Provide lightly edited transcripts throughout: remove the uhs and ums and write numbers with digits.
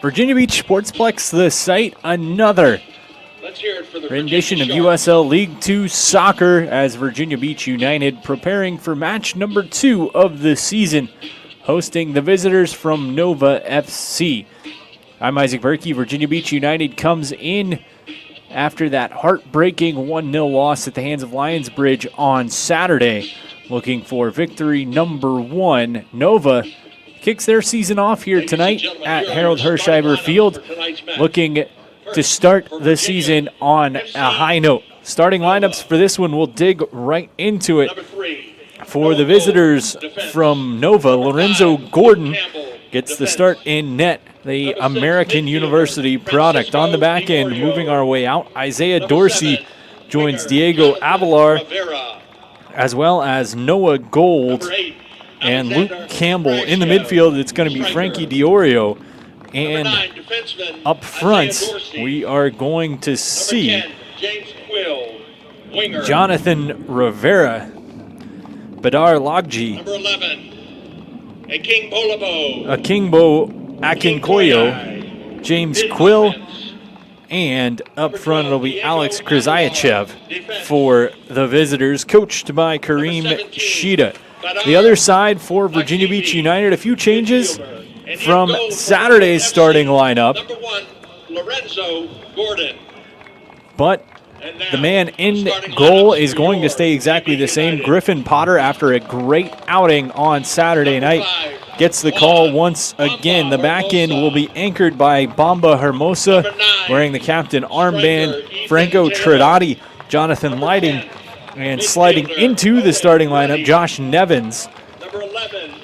Virginia Beach Sportsplex, the site, another rendition of USL League 2 soccer as Virginia Beach United preparing for match number 2 of the season, hosting the visitors from Nova FC. I'm Isaac Berkey. Virginia Beach United comes in after that heartbreaking 1-0 loss at the hands of Lionsbridge on Saturday, looking for victory number 1. Nova kicks their season off here tonight at Harold Hersheimer Field, looking to start the season on a high note. Starting lineups for this one, we'll dig right into it. For the visitors from Nova, Lorenzo Gordon gets the start in net, the American University product. On the back end, moving our way out, Isaiah Dorsey joins Diego Avalar, as well as Noah Gold and Luke Campbell. In the midfield, it's going to be Frankie Diorio. And up front, we are going to see Jonathan Rivera, Badar Lagji, Akingbo Akinkoyo, James Quill, and up front it'll be Alex Krizayachev for the visitors, coached by Kareem Shida. The other side for Virginia Beach United, a few changes from Saturday's starting lineup. Lorenzo Gordon. But the man in goal is going to stay exactly the same. Griffin Potter, after a great outing on Saturday night, gets the call once again. The back end will be anchored by Bamba Hermosa, wearing the captain armband, Franco Trinati, Jonathan Lighting, and sliding into the starting lineup, Josh Nevins,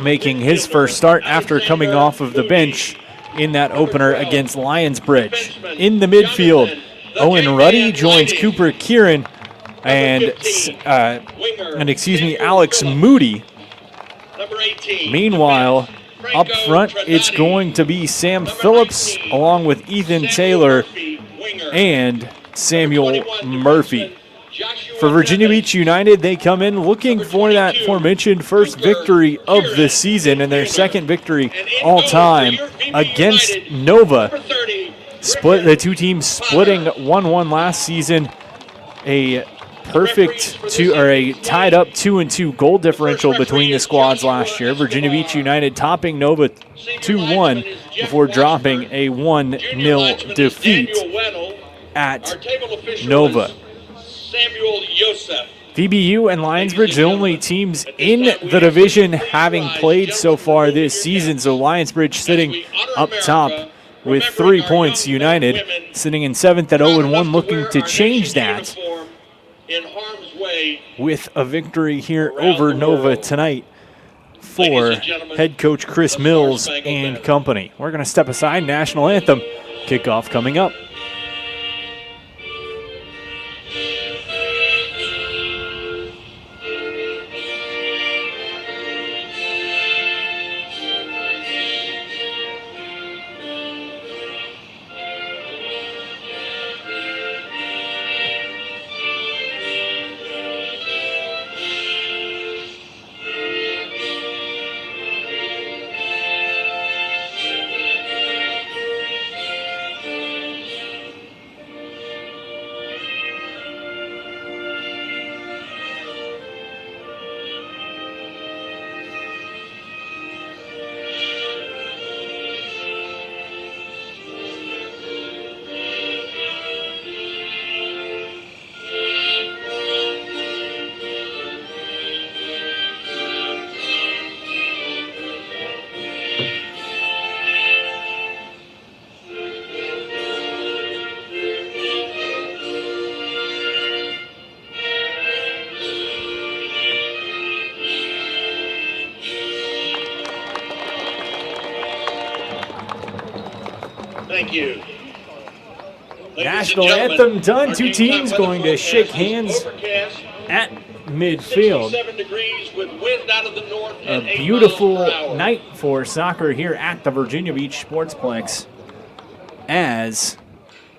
making his first start after coming off of the bench in that opener against Lionsbridge. In the midfield, Owen Ruddy joins Cooper Kieran and Alex Moody. Meanwhile, up front, it's going to be Sam Phillips along with Ethan Taylor and Samuel Murphy. For Virginia Beach United, they come in looking for that aforementioned first victory of the season and their second victory all time against Nova. The two teams splitting 1-1 last season. A tied up 2-2 goal differential between the squads last year. Virginia Beach United topping Nova 2-1 before dropping a 1-0 defeat at Nova. VBU and Lionsbridge, the only teams in the division having played so far this season. So Lionsbridge sitting up top with 3 points. United sitting in 7th at 0-1, looking to change that with a victory here over Nova tonight for head coach Chris Mills and company. We're going to step aside. National anthem kickoff coming up. Thank you. National anthem done. Two teams going to shake hands at midfield. A beautiful night for soccer here at the Virginia Beach Sportsplex as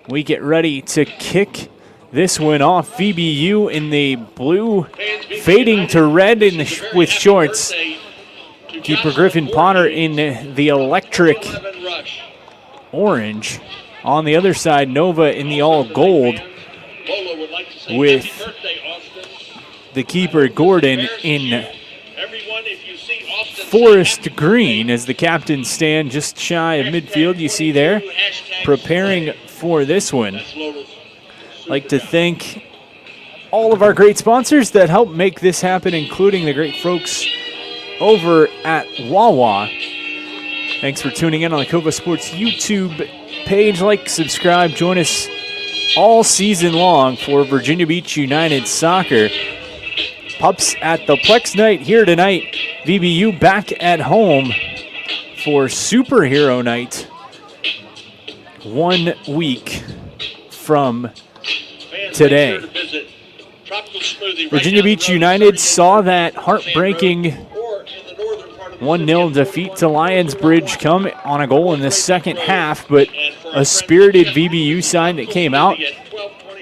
we get ready to kick this one off. VBU in the blue, fading to red with shorts. Keeper Griffin Potter in the electric orange. On the other side, Nova in the all gold with the keeper Gordon in forest green as the captains stand just shy of midfield. You see there, preparing for this one. I'd like to thank all of our great sponsors that help make this happen, including the great folks over at Wawa. Thanks for tuning in on the Kova Sports YouTube page. Like, subscribe, join us all season long for Virginia Beach United Soccer. Pups at the Plex night here tonight. VBU back at home for Superhero Night 1 week from today. Virginia Beach United saw that heartbreaking 1-0 defeat to Lionsbridge come on a goal in the second half, but a spirited VBU side that came out.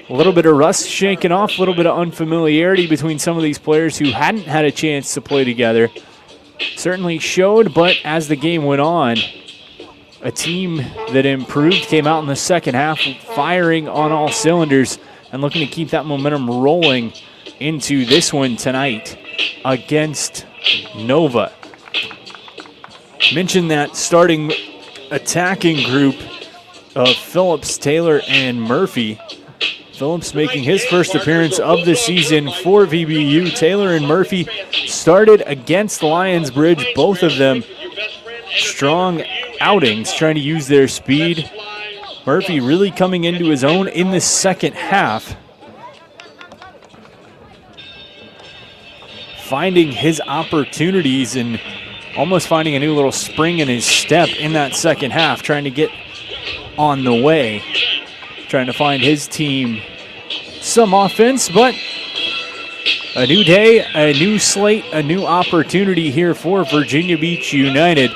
A little bit of rust shaken off, a little bit of unfamiliarity between some of these players who hadn't had a chance to play together. Certainly showed, but as the game went on, a team that improved came out in the second half, firing on all cylinders and looking to keep that momentum rolling into this one tonight against Nova. Mentioned that starting attacking group of Phillips, Taylor, and Murphy. Phillips making his first appearance of the season for VBU. Taylor and Murphy started against Lionsbridge, both of them strong outings, trying to use their speed. Murphy really coming into his own in the second half, finding his opportunities and almost finding a new little spring in his step in that second half, trying to get on the way, trying to find his team some offense, but a new day, a new slate, a new opportunity here for Virginia Beach United.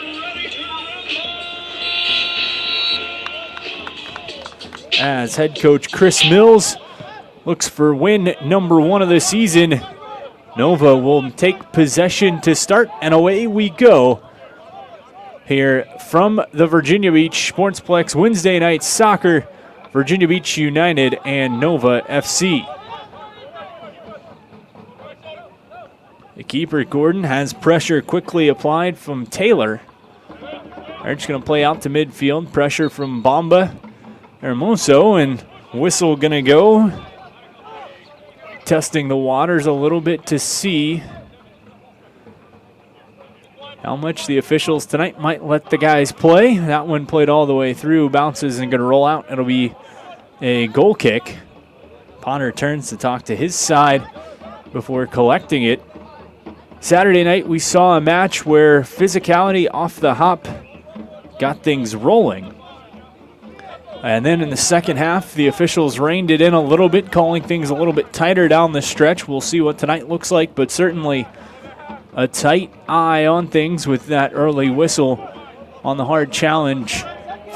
As head coach Chris Mills looks for win number 1 of the season, Nova will take possession to start, and away we go here from the Virginia Beach Sportsplex Wednesday night soccer, Virginia Beach United and Nova FC. The keeper, Gordon, has pressure quickly applied from Taylor. They're just going to play out to midfield. Pressure from Bamba Hermoso, and whistle going to go. Testing the waters a little bit to see how much the officials tonight might let the guys play. That one played all the way through, bounces and going to roll out. It'll be a goal kick. Ponder turns to talk to his side before collecting it. Saturday night we saw a match where physicality off the hop got things rolling. And then in the second half, the officials reined it in a little bit, calling things a little bit tighter down the stretch. We'll see what tonight looks like, but certainly a tight eye on things with that early whistle on the hard challenge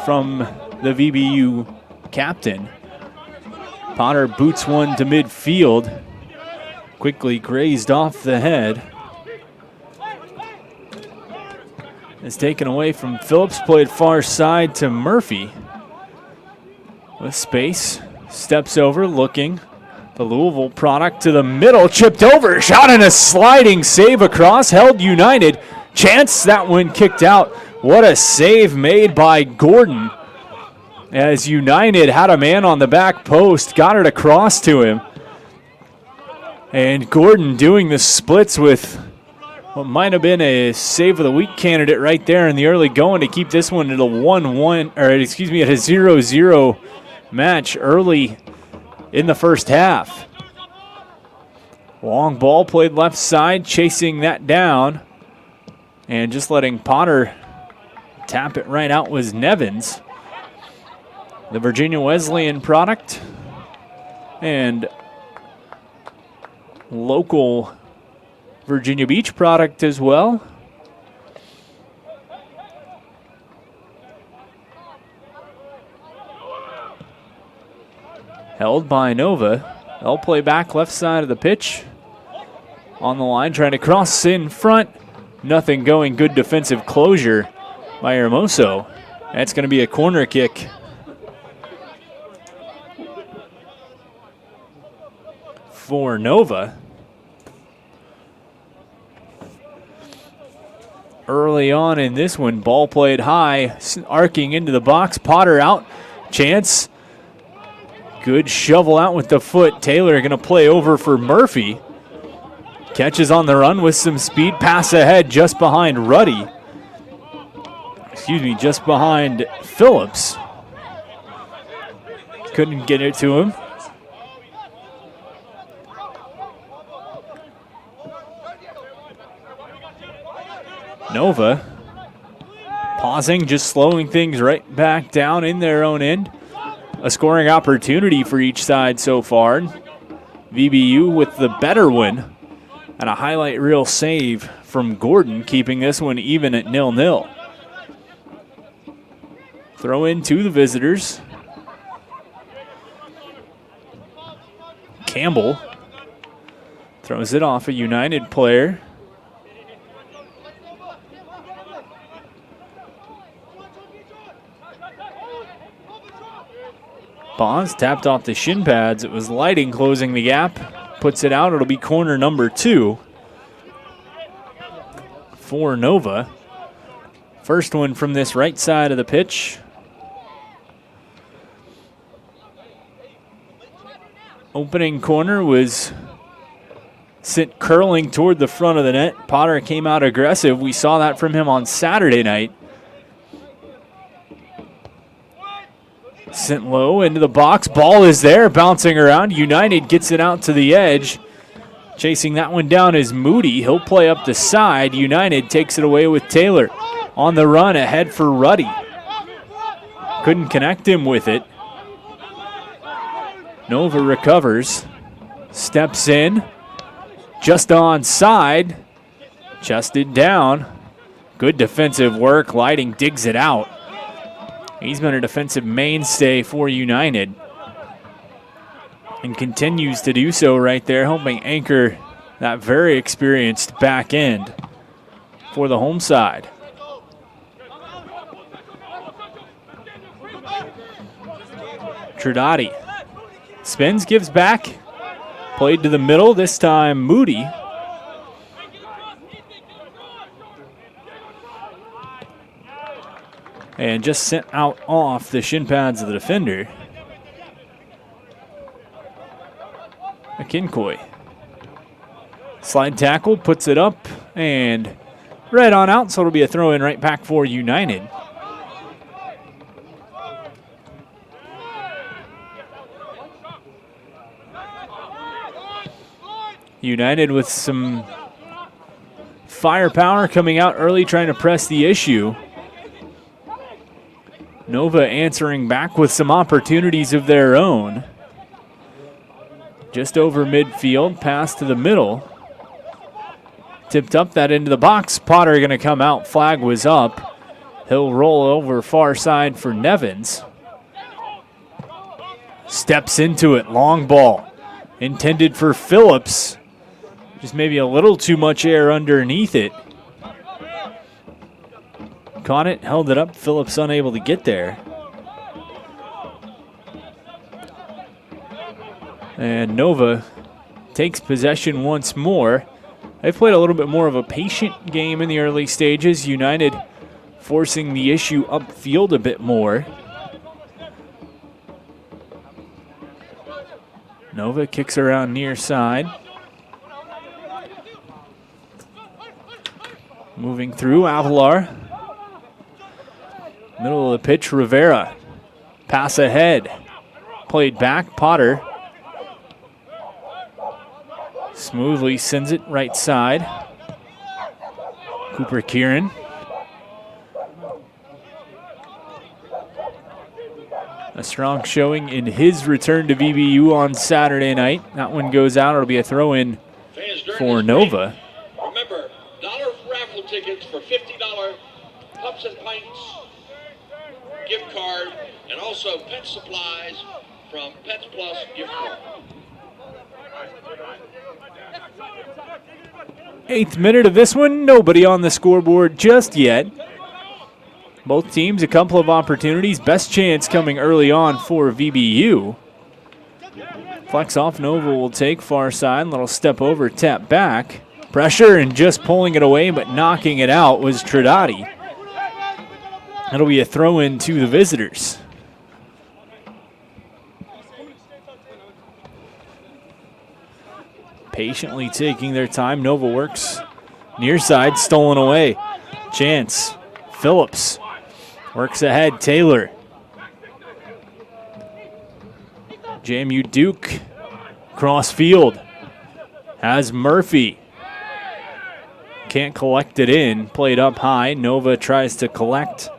from the VBU captain. Potter boots one to midfield. Quickly grazed off the head. It's taken away from Phillips, played far side to Murphy. With space, steps over, looking. The Louisville product to the middle, chipped over, shot and a sliding save across, held United. Chance, that one kicked out. What a save made by Gordon. As United had a man on the back post, got it across to him. And Gordon doing the splits with what might have been a save of the week candidate right there in the early going to keep this one at a 1-1, or excuse me, at a 0-0 match early in the first half. Long ball played left side, chasing that down. And just letting Potter tap it right out was Nevins. The Virginia Wesleyan product and local Virginia Beach product as well. Held by Nova. They'll play back left side of the pitch. On the line, trying to cross in front. Nothing going. Good defensive closure by Hermoso. That's going to be a corner kick for Nova. Early on in this one, ball played high, arcing into the box. Potter out, chance. Good shovel out with the foot. Taylor going to play over for Murphy. Catches on the run with some speed. Pass ahead just behind Ruddy. Just behind Phillips. Couldn't get it to him. Nova pausing, just slowing things right back down in their own end. A scoring opportunity for each side so far. VBU with the better one. And a highlight reel save from Gordon, keeping this one even at 0-0. Throw in to the visitors. Campbell throws it off a United player. Bonds tapped off the shin pads. It was Lighting closing the gap. Puts it out. It'll be corner number 2 for Nova. First one from this right side of the pitch. Opening corner was sent curling toward the front of the net. Potter came out aggressive. We saw that from him on Saturday night. Sent low into the box. Ball is there, bouncing around. United gets it out to the edge. Chasing that one down is Moody. He'll play up the side. United takes it away with Taylor. On the run, ahead for Ruddy. Couldn't connect him with it. Nova recovers. Steps in. Just onside. Chested down. Good defensive work. Lighting digs it out. He's been a defensive mainstay for United and continues to do so right there, helping anchor that very experienced back end for the home side. Trudati spins, gives back, played to the middle, this time Moody. And just sent out off the shin pads of the defender. McKincoy. Slide tackle, puts it up, and right on out, so it'll be a throw in right back for United. United with some firepower coming out early, trying to press the issue. Nova answering back with some opportunities of their own. Just over midfield, pass to the middle. Tipped up that into the box. Potter going to come out. Flag was up. He'll roll over far side for Nevins. Steps into it. Long ball. Intended for Phillips. Just maybe a little too much air underneath it. Caught it, held it up. Phillips unable to get there. And Nova takes possession once more. They've played a little bit more of a patient game in the early stages. United forcing the issue upfield a bit more. Nova kicks around near side. Moving through, Avalar. Middle of the pitch, Rivera. Pass ahead. Played back, Potter. Smoothly sends it right side. Cooper Kieran. A strong showing in his return to VBU on Saturday night. That one goes out. It'll be a throw-in for Nova. Remember, dollar raffle tickets for $50 Pups and Pints gift card, and also pet supplies from Pets Plus gift card. 8th minute of this one. Nobody on the scoreboard just yet. Both teams a couple of opportunities. Best chance coming early on for VBU. Flex off, Nova will take far side. Little step over, tap back. Pressure and just pulling it away, but knocking it out was Tridati. That'll be a throw in to the visitors. Patiently taking their time. Nova works near side, stolen away. Chance. Phillips works ahead. Taylor. JMU Duke. Cross field. Has Murphy. Can't collect it in. Played up high. Nova tries to collect.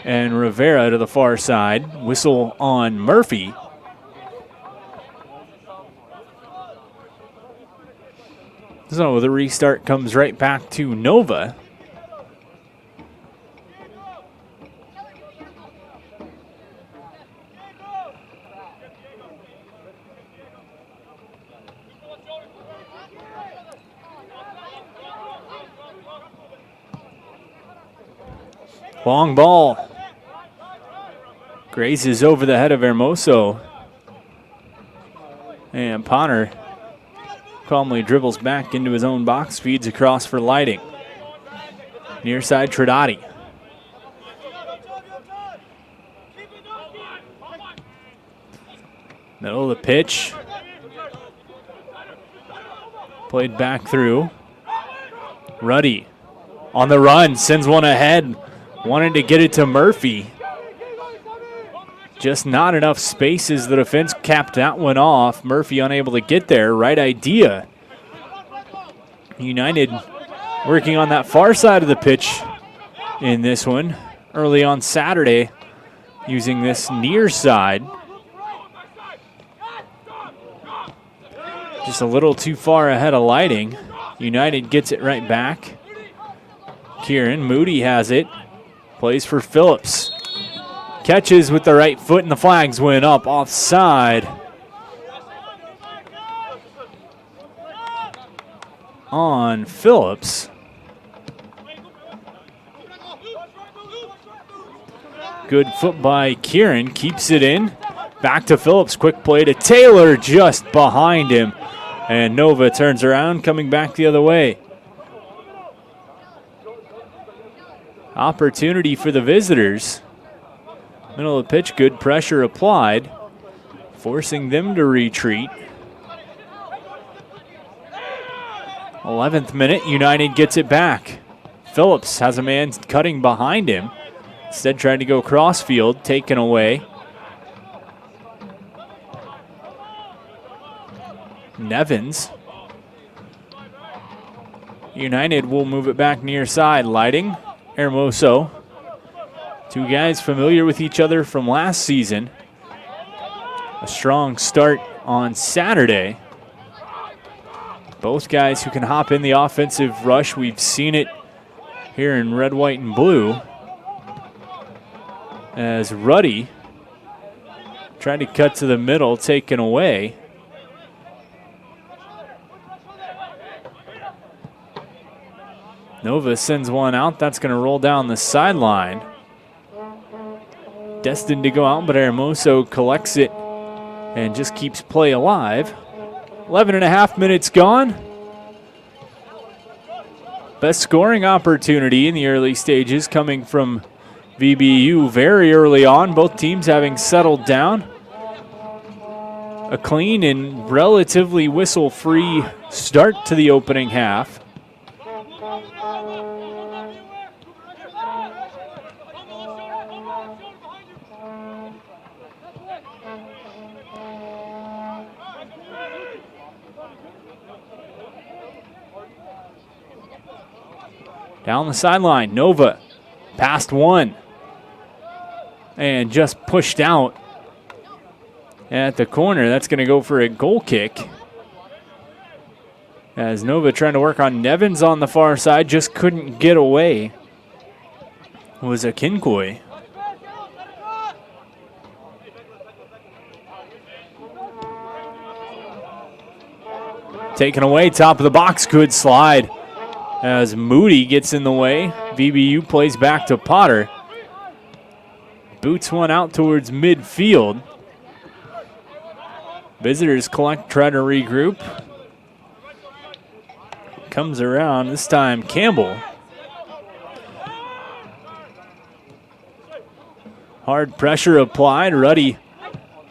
And Rivera to the far side. Whistle on Murphy. So the restart comes right back to Nova. Long ball. Grazes over the head of Hermoso. And Ponner calmly dribbles back into his own box, feeds across for Lighting. Near side, Tridati. Middle of the pitch. Played back through. Ruddy on the run, sends one ahead. Wanted to get it to Murphy. Just not enough space as the defense capped that one off. Murphy unable to get there. Right idea. United working on that far side of the pitch in this one. Early on Saturday using this near side. Just a little too far ahead of Lighting. United gets it right back. Kieran Moody has it. Plays for Phillips. Catches with the right foot and the flags went up offside. On Phillips. Good foot by Kieran, keeps it in. Back to Phillips, quick play to Taylor just behind him. And Nova turns around, coming back the other way. Opportunity for the visitors. Middle of the pitch, good pressure applied, forcing them to retreat. 11th minute, United gets it back. Phillips has a man cutting behind him. Instead trying to go crossfield, taken away. Nevins. United will move it back near side. Lighting, Hermoso. Two guys familiar with each other from last season. A strong start on Saturday. Both guys who can hop in the offensive rush. We've seen it here in red, white, and blue. As Ruddy tried to cut to the middle, taken away. Nova sends one out. That's going to roll down the sideline. Destined to go out, but Hermoso collects it and just keeps play alive. 11 and a half minutes gone. Best scoring opportunity in the early stages coming from VBU very early on. Both teams having settled down. A clean and relatively whistle-free start to the opening half. Down the sideline, Nova past one. And just pushed out at the corner. That's going to go for a goal kick. As Nova trying to work on Nevins on the far side, just couldn't get away. It was a Kinkoi. Taken away, top of the box, good slide. as Moody gets in the way. VBU plays back to Potter. Boots one out towards midfield. Visitors collect, try to regroup. Comes around, this time Campbell. Hard pressure applied, Ruddy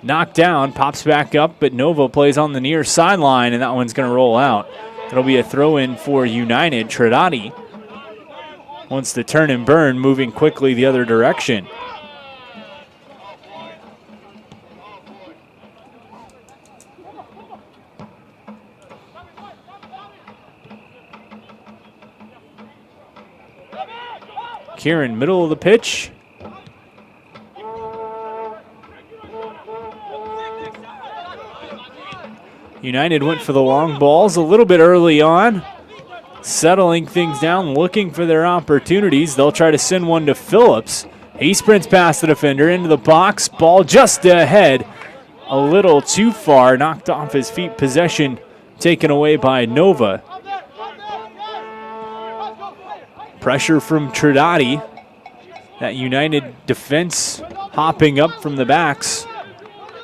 knocked down, pops back up, but Nova plays on the near sideline, and that one's going to roll out. It'll be a throw-in for United. Trinati wants to turn and burn, moving quickly the other direction. Kieran, middle of the pitch. United went for the long balls a little bit early on, settling things down, looking for their opportunities. They'll try to send one to Phillips. He sprints past the defender into the box. Ball just ahead, a little too far, knocked off his feet. Possession taken away by Nova. Pressure from Trinati. That United defense hopping up from the backs.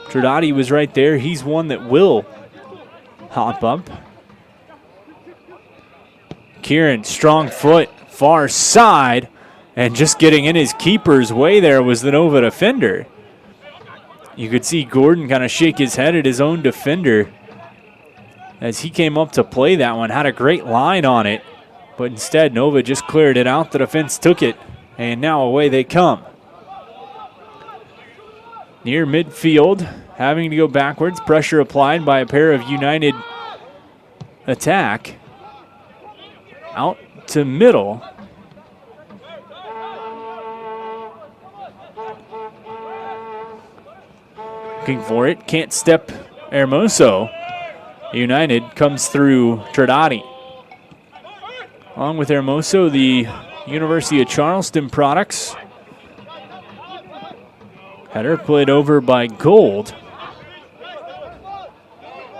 Trinati was right there. He's one that will hop up. Kieran, strong foot, far side, and just getting in his keeper's way there was the Nova defender. You could see Gordon kind of shake his head at his own defender as he came up to play that one. Had a great line on it, but instead Nova just cleared it out. The defense took it, and now away they come. Near midfield, having to go backwards. Pressure applied by a pair of United attack. Out to middle. Looking for it. Can't step Hermoso. United comes through Trinati. Along with Hermoso, the University of Charleston products. Header played over by Gold.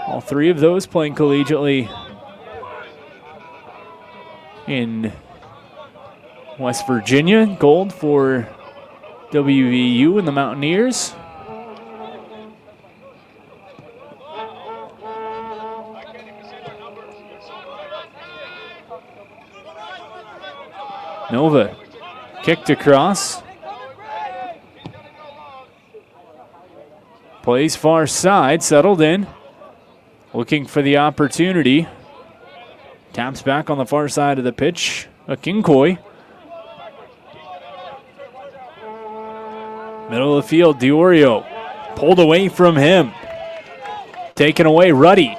All three of those playing collegiately in West Virginia. Gold for WVU and the Mountaineers. Nova kicked across. Plays far side, settled in. Looking for the opportunity. Taps back on the far side of the pitch. Akinkoy. Middle of the field, Diorio. Pulled away from him. Taken away, Ruddy.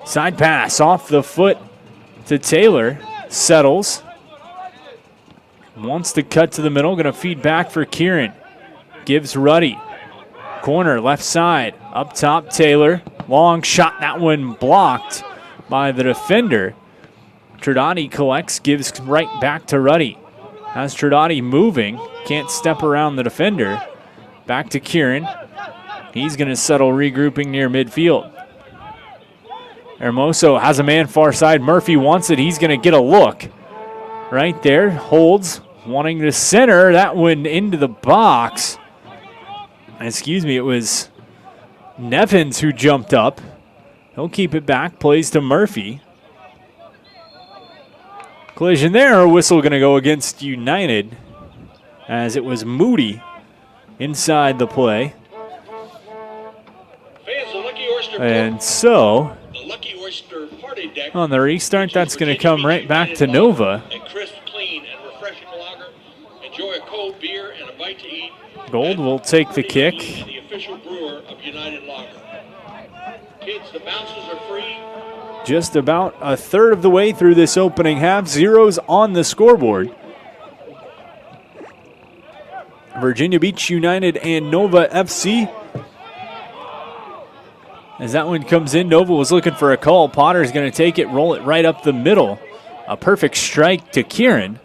Side pass off the foot to Taylor. Settles. Wants to cut to the middle. Going to feed back for Kieran. Gives Ruddy. Corner, left side. Up top, Taylor. Long shot, that one blocked by the defender. Trinati collects, gives right back to Ruddy. Has Trinati moving, can't step around the defender. Back to Kieran. He's going to settle, regrouping near midfield. Hermoso has a man far side. Murphy wants it. He's going to get a look. Right there, holds, wanting to center. That one into the box. Excuse me, it was Nevins who jumped up. He'll keep it back, plays to Murphy. Collision there, a whistle going to go against United as it was Moody inside the play. And so, on the restart, that's going to come right back to Nova. Gold will take the kick. The official brewer of United Lager. Kids, the bounces are free. Just about a third of the way through this opening half. Zeros on the scoreboard. Virginia Beach United and Nova FC. As that one comes in, Nova was looking for a call. Potter's going to take it, roll it right up the middle. A perfect strike to Kieran.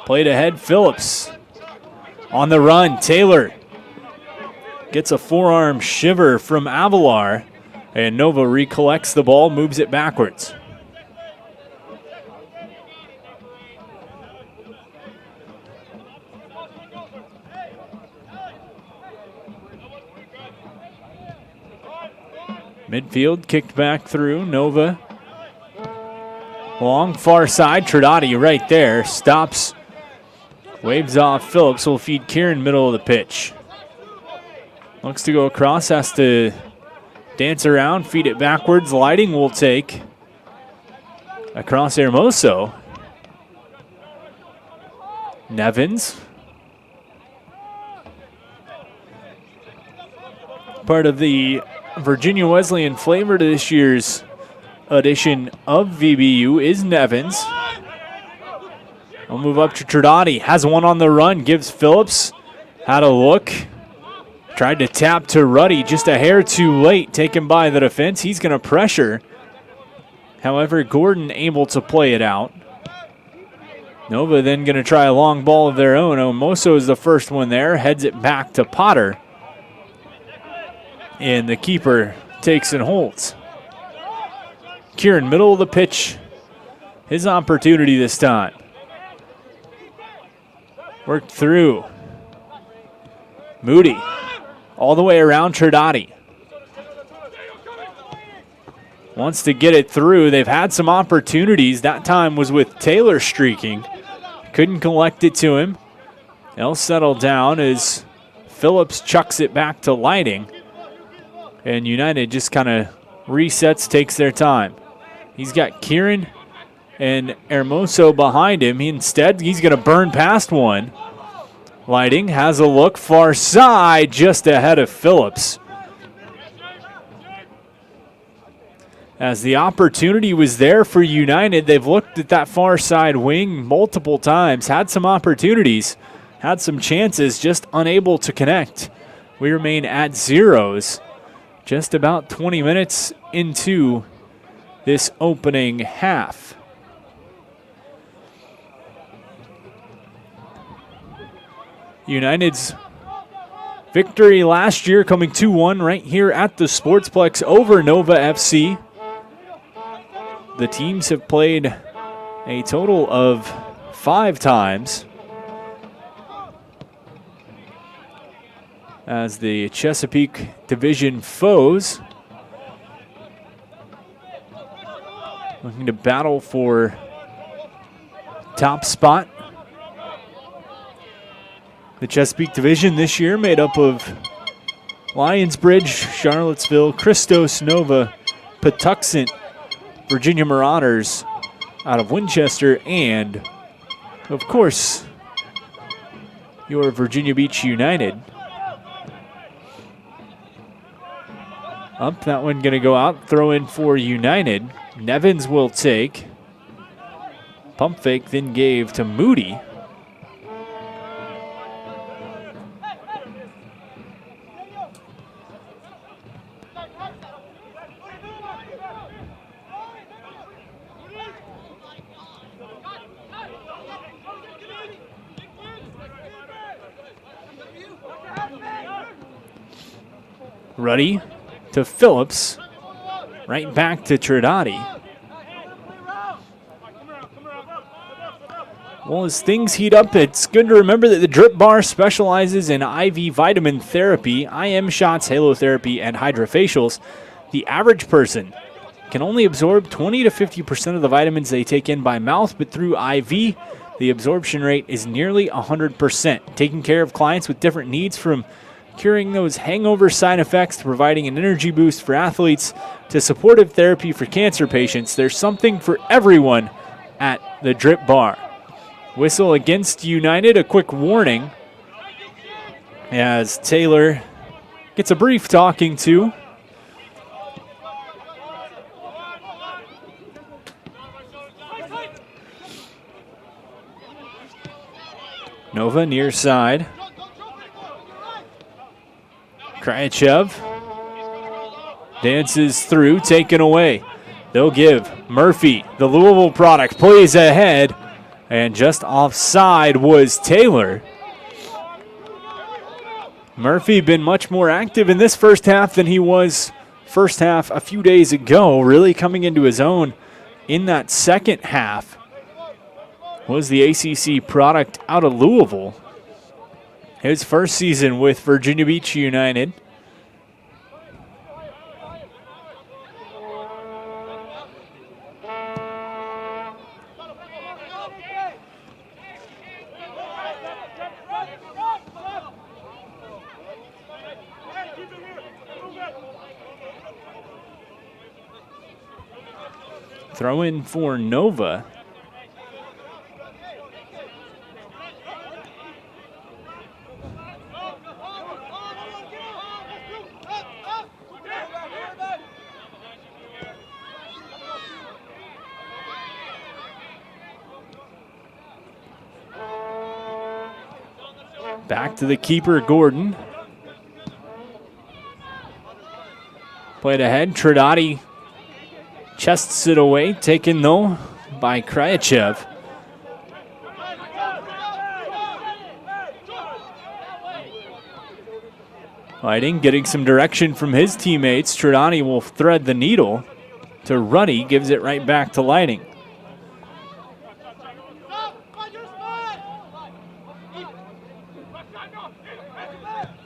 Played ahead, Phillips. On the run, Taylor gets a forearm shiver from Avalar, and Nova recollects the ball, moves it backwards. Midfield kicked back through. Nova. Long far side. Tridati right there. Stops. Waves off Phillips. Will feed Kieran middle of the pitch. Looks to go across. Has to dance around. Feed it backwards. Lighting will take. Across Hermoso. Nevins. Part of the Virginia Wesleyan flavor to this year's edition of VBU is Nevins. I'll move up to Tridati. Has one on the run. Gives Phillips. Had a look. Tried to tap to Ruddy. Just a hair too late. Taken by the defense. He's going to pressure. However, Gordon able to play it out. Nova then going to try a long ball of their own. Omoso is the first one there. Heads it back to Potter. And the keeper takes and holds. Kieran, middle of the pitch. His opportunity this time. Worked through. Moody. All the way around Tridati. Wants to get it through. They've had some opportunities. That time was with Taylor streaking. Couldn't collect it to him. They'll settle down as Phillips chucks it back to Lighting. And United just kind of resets, takes their time. He's got Kieran and Hermoso behind him. Instead, he's going to burn past one. Lighting has a look far side, just ahead of Phillips. As the opportunity was there for United, they've looked at that far side wing multiple times, had some opportunities, had some chances, just unable to connect. We remain at zeros, just about 20 minutes into this opening half. United's victory last year coming 2-1 right here at the Sportsplex over Nova FC. The teams have played a total of 5 times as the Chesapeake Division foes looking to battle for top spot. The Chesapeake Division this year made up of Lionsbridge, Charlottesville, Christos, Nova, Patuxent, Virginia Marauders out of Winchester, and, of course, your Virginia Beach United. Up, that one going to go out. Throw in for United. Nevins will take. Pump fake then gave to Moody. Ruddy to Phillips. Right back to Tridati. Well, as things heat up, it's good to remember that the Drip Bar specializes in IV vitamin therapy, IM shots, halotherapy, and hydrofacials. The average person can only absorb 20 to 50% of the vitamins they take in by mouth, but through IV, the absorption rate is nearly 100%. Taking care of clients with different needs, from curing those hangover side effects to providing an energy boost for athletes to supportive therapy for cancer patients, there's something for everyone at the Drip Bar. Whistle against United, a quick warning as Taylor gets a brief talking to. Nova near side. Kryachev dances through, taken away. They'll give Murphy, the Louisville product, plays ahead, and just offside was Taylor. Murphy been much more active in this first half than he was first half a few days ago, really coming into his own in that second half. Was the ACC product out of Louisville. His first season with Virginia Beach United. Throw in for Nova. Back to the keeper, Gordon. Played ahead, Trinati chests it away, taken though by Kryachev. Fighting, getting some direction from his teammates. Trinati will thread the needle to Ruddy, gives it right back to Lighting.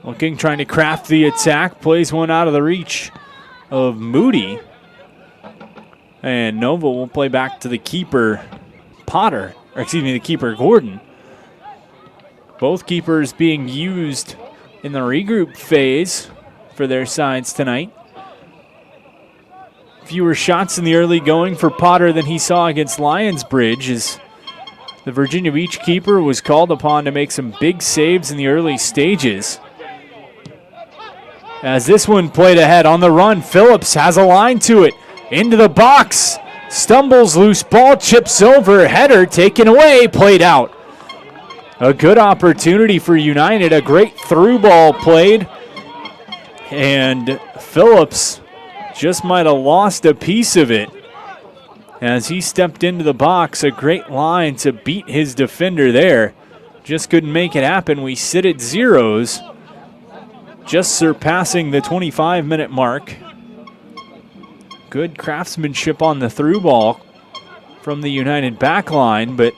Looking, trying to craft the attack, plays one out of the reach of Moody. And Nova will play back to the keeper, Potter, or excuse me, the keeper, Gordon. Both keepers being used in the regroup phase for their sides tonight. Fewer shots in the early going for Potter than he saw against Lionsbridge, as the Virginia Beach keeper was called upon to make some big saves in the early stages. As this one played ahead on the run, Phillips has a line to it. Into the box, stumbles, loose ball, chips over, header taken away, played out. A good opportunity for United, a great through ball played. And Phillips just might have lost a piece of it as he stepped into the box. A great line to beat his defender there. Just couldn't make it happen. We sit at zeros, just surpassing the 25-minute mark. Good craftsmanship on the through ball from the United back line, but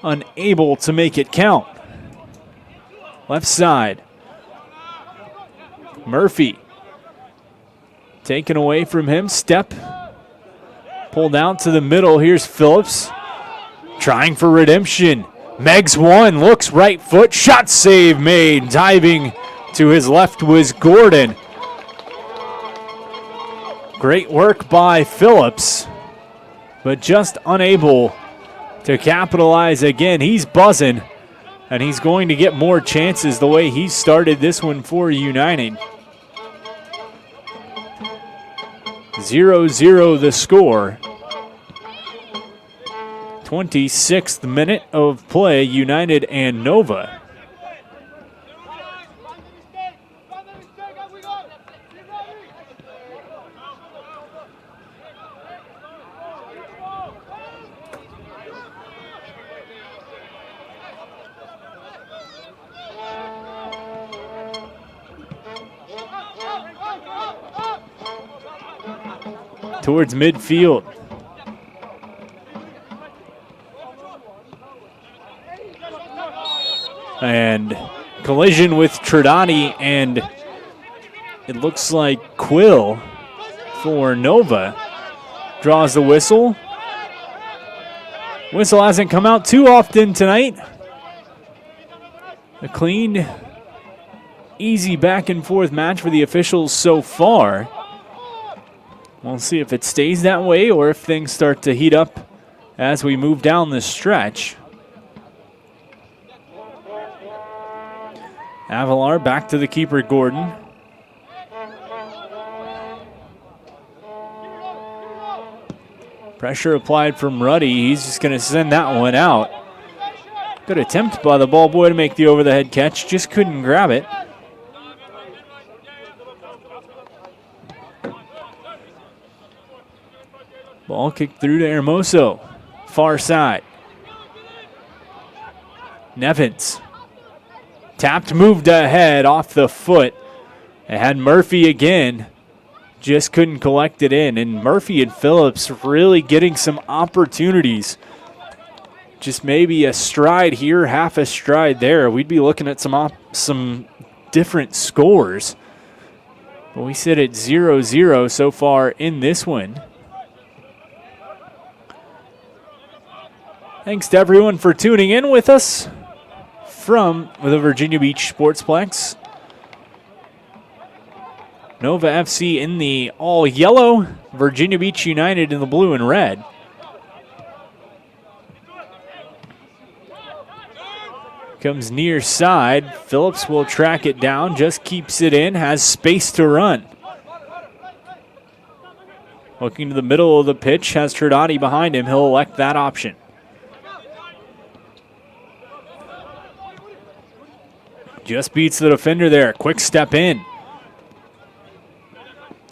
unable to make it count. Left side. Murphy. Taken away from him. Step. Pulled out to the middle. Here's Phillips. Trying for redemption. Meggs one. Looks right foot. Shot save made. Diving to his left was Gordon. Great work by Phillips, but just unable to capitalize again. He's buzzing, and he's going to get more chances the way he started this one for United. 0-0 the score. 26th minute of play, United and Nova. Towards midfield. And collision with Trinati, and it looks like Quill for Nova draws the whistle. Whistle hasn't come out too often tonight. A clean, easy back and forth match for the officials so far. We'll see if it stays that way or if things start to heat up as we move down the stretch. Avalar back to the keeper, Gordon. Pressure applied from Ruddy. He's just going to send that one out. Good attempt by the ball boy to make the over-the-head catch. Just couldn't grab it. Ball kicked through to Hermoso. Far side. Nevins. Tapped, moved ahead off the foot. It had Murphy again. Just couldn't collect it in. And Murphy and Phillips really getting some opportunities. Just maybe a stride here, half a stride there. We'd be looking at some different scores. But we sit at 0-0 so far in this one. Thanks to everyone for tuning in with us from the Virginia Beach Sportsplex. Nova FC in the all yellow, Virginia Beach United in the blue and red. Comes near side. Phillips will track it down, just keeps it in, has space to run. Looking to the middle of the pitch, has Trinati behind him. He'll elect that option. Just beats the defender there. Quick step in.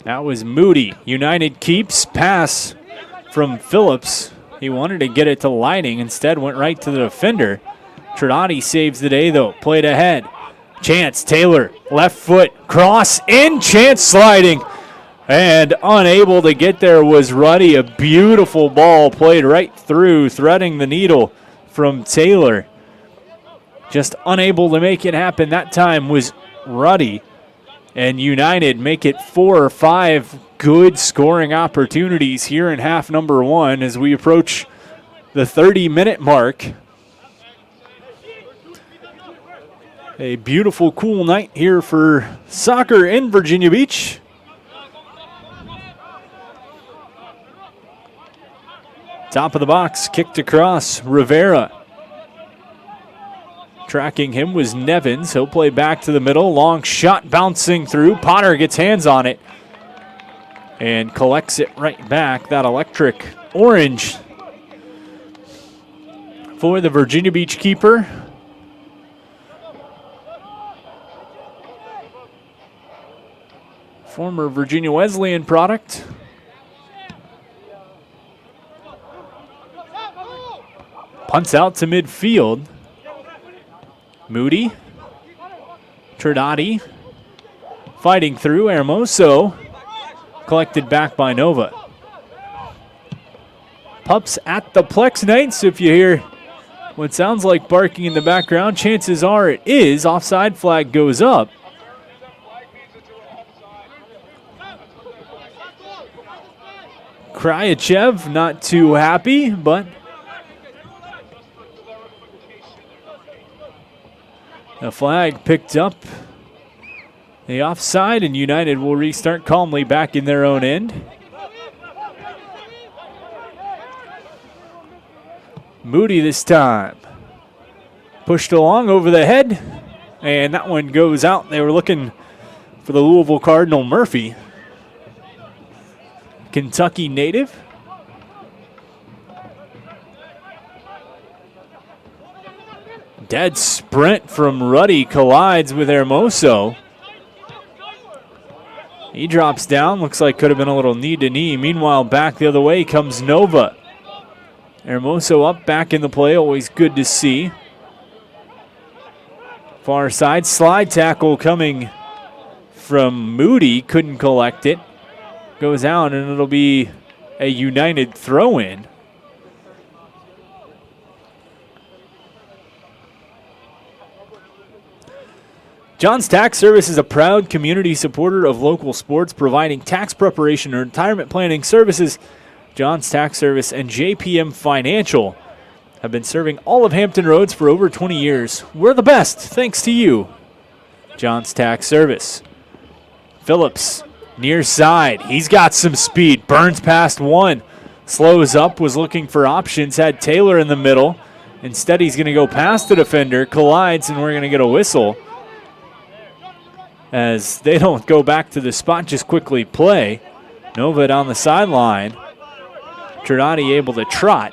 That was Moody. United keeps. Pass from Phillips. He wanted to get it to Lighting. Instead went right to the defender. Trinati saves the day though. Played ahead. Chance. Taylor. Left foot. Cross in. Chance sliding. And unable to get there was Ruddy. A beautiful ball played right through, threading the needle from Taylor. Just unable to make it happen. That time was Ruddy. And United make it 4 or 5 good scoring opportunities here in half number 1 as we approach the 30-minute mark. A beautiful, cool night here for soccer in Virginia Beach. Top of the box, kicked across, Rivera. Tracking him was Nevins. He'll play back to the middle. Long shot bouncing through. Potter gets hands on it and collects it right back. That electric orange for the Virginia Beach keeper. Former Virginia Wesleyan product. Punts out to midfield. Moody. Trinati. Fighting through. Hermoso. Collected back by Nova. Pups at the Plex Knights. If you hear what sounds like barking in the background, chances are it is. Offside flag goes up. Kryachev not too happy, but the flag picked up the offside, and United will restart calmly back in their own end. Moody this time. Pushed along over the head, and that one goes out. They were looking for the Louisville Cardinal Murphy. Kentucky native. Dead sprint from Ruddy, collides with Hermoso. He drops down, looks like could have been a little knee-to-knee. Meanwhile, back the other way comes Nova. Hermoso up, back in the play, always good to see. Far side, slide tackle coming from Moody, couldn't collect it. Goes out, and it'll be a United throw-in. John's Tax Service is a proud community supporter of local sports, providing tax preparation and retirement planning services. John's Tax Service and JPM Financial have been serving all of Hampton Roads for over 20 years. We're the best, thanks to you. John's Tax Service. Phillips, near side. He's got some speed. Burns past one. Slows up, was looking for options. Had Taylor in the middle. Instead, he's going to go past the defender. Collides, and we're going to get a whistle. As they don't go back to the spot, just quickly play. Nova down the sideline. Trinati able to trot.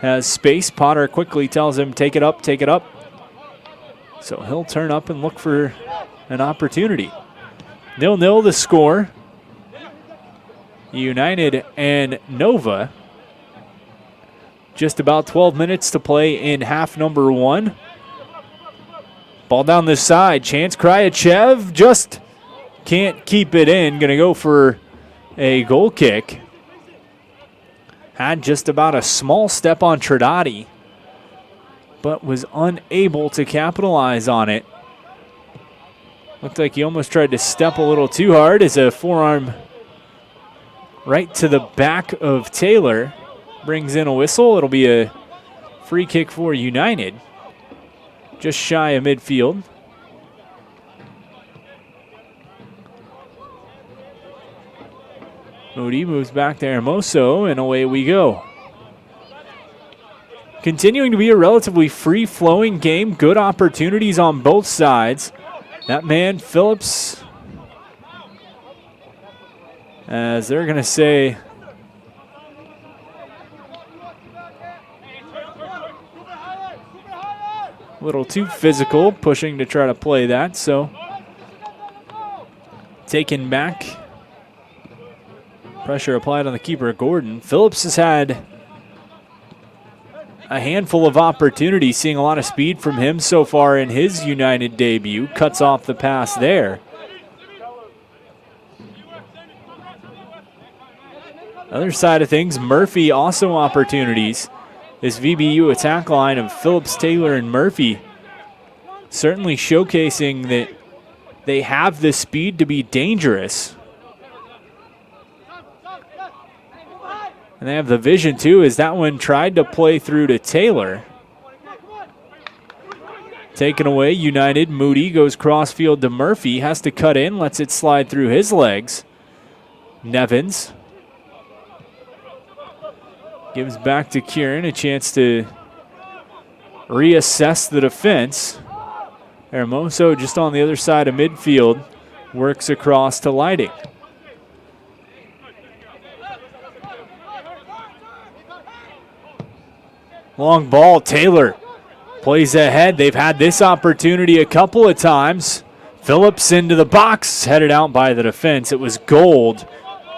Has space. Potter quickly tells him, take it up, take it up. So he'll turn up and look for an opportunity. 0-0 the score. United and Nova. Just about 12 minutes to play in half number 1. Ball down this side. Chance Kryachev just can't keep it in. Going to go for a goal kick. Had just about a small step on Trinati, but was unable to capitalize on it. Looked like he almost tried to step a little too hard as a forearm right to the back of Taylor brings in a whistle. It'll be a free kick for United. Just shy of midfield. Moody moves back to Hermoso, and away we go. Continuing to be a relatively free-flowing game. Good opportunities on both sides. That man, Phillips, as they're going to say, a little too physical, pushing to try to play that, so taken back. Pressure applied on the keeper, Gordon. Phillips has had a handful of opportunities, seeing a lot of speed from him so far in his United debut. Cuts off the pass there. Other side of things, Murphy also opportunities. This VBU attack line of Phillips, Taylor, and Murphy certainly showcasing that they have the speed to be dangerous. And they have the vision too, as that one tried to play through to Taylor. Taken away, United. Moody goes crossfield to Murphy, has to cut in, lets it slide through his legs. Nevins gives back to Kieran, a chance to reassess the defense. Hermoso just on the other side of midfield, works across to Lighting. Long ball, Taylor plays ahead. They've had this opportunity a couple of times. Phillips into the box, headed out by the defense. It was Gold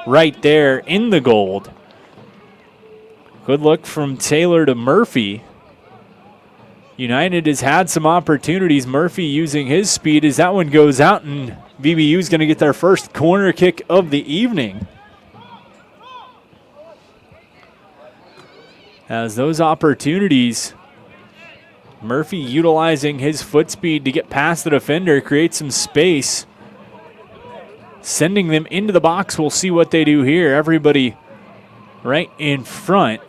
right there in the gold. Good look from Taylor to Murphy. United has had some opportunities. Murphy using his speed as that one goes out, and VBU is going to get their first corner kick of the evening. As those opportunities, Murphy utilizing his foot speed to get past the defender, create some space, sending them into the box. We'll see what they do here. Everybody right in front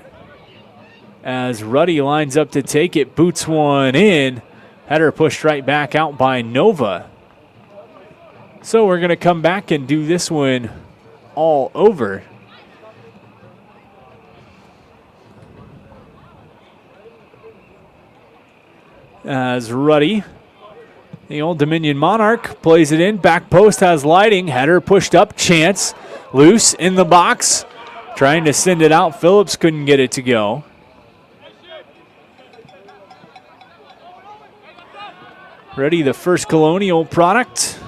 as Ruddy lines up to take it, boots one in. Header pushed right back out by Nova. So we're going to come back and do this one all over. As Ruddy, the Old Dominion Monarch, plays it in. Back post has Lighting. Header pushed up. Chance loose in the box. Trying to send it out. Phillips couldn't get it to go. Ready, the first Colonial product.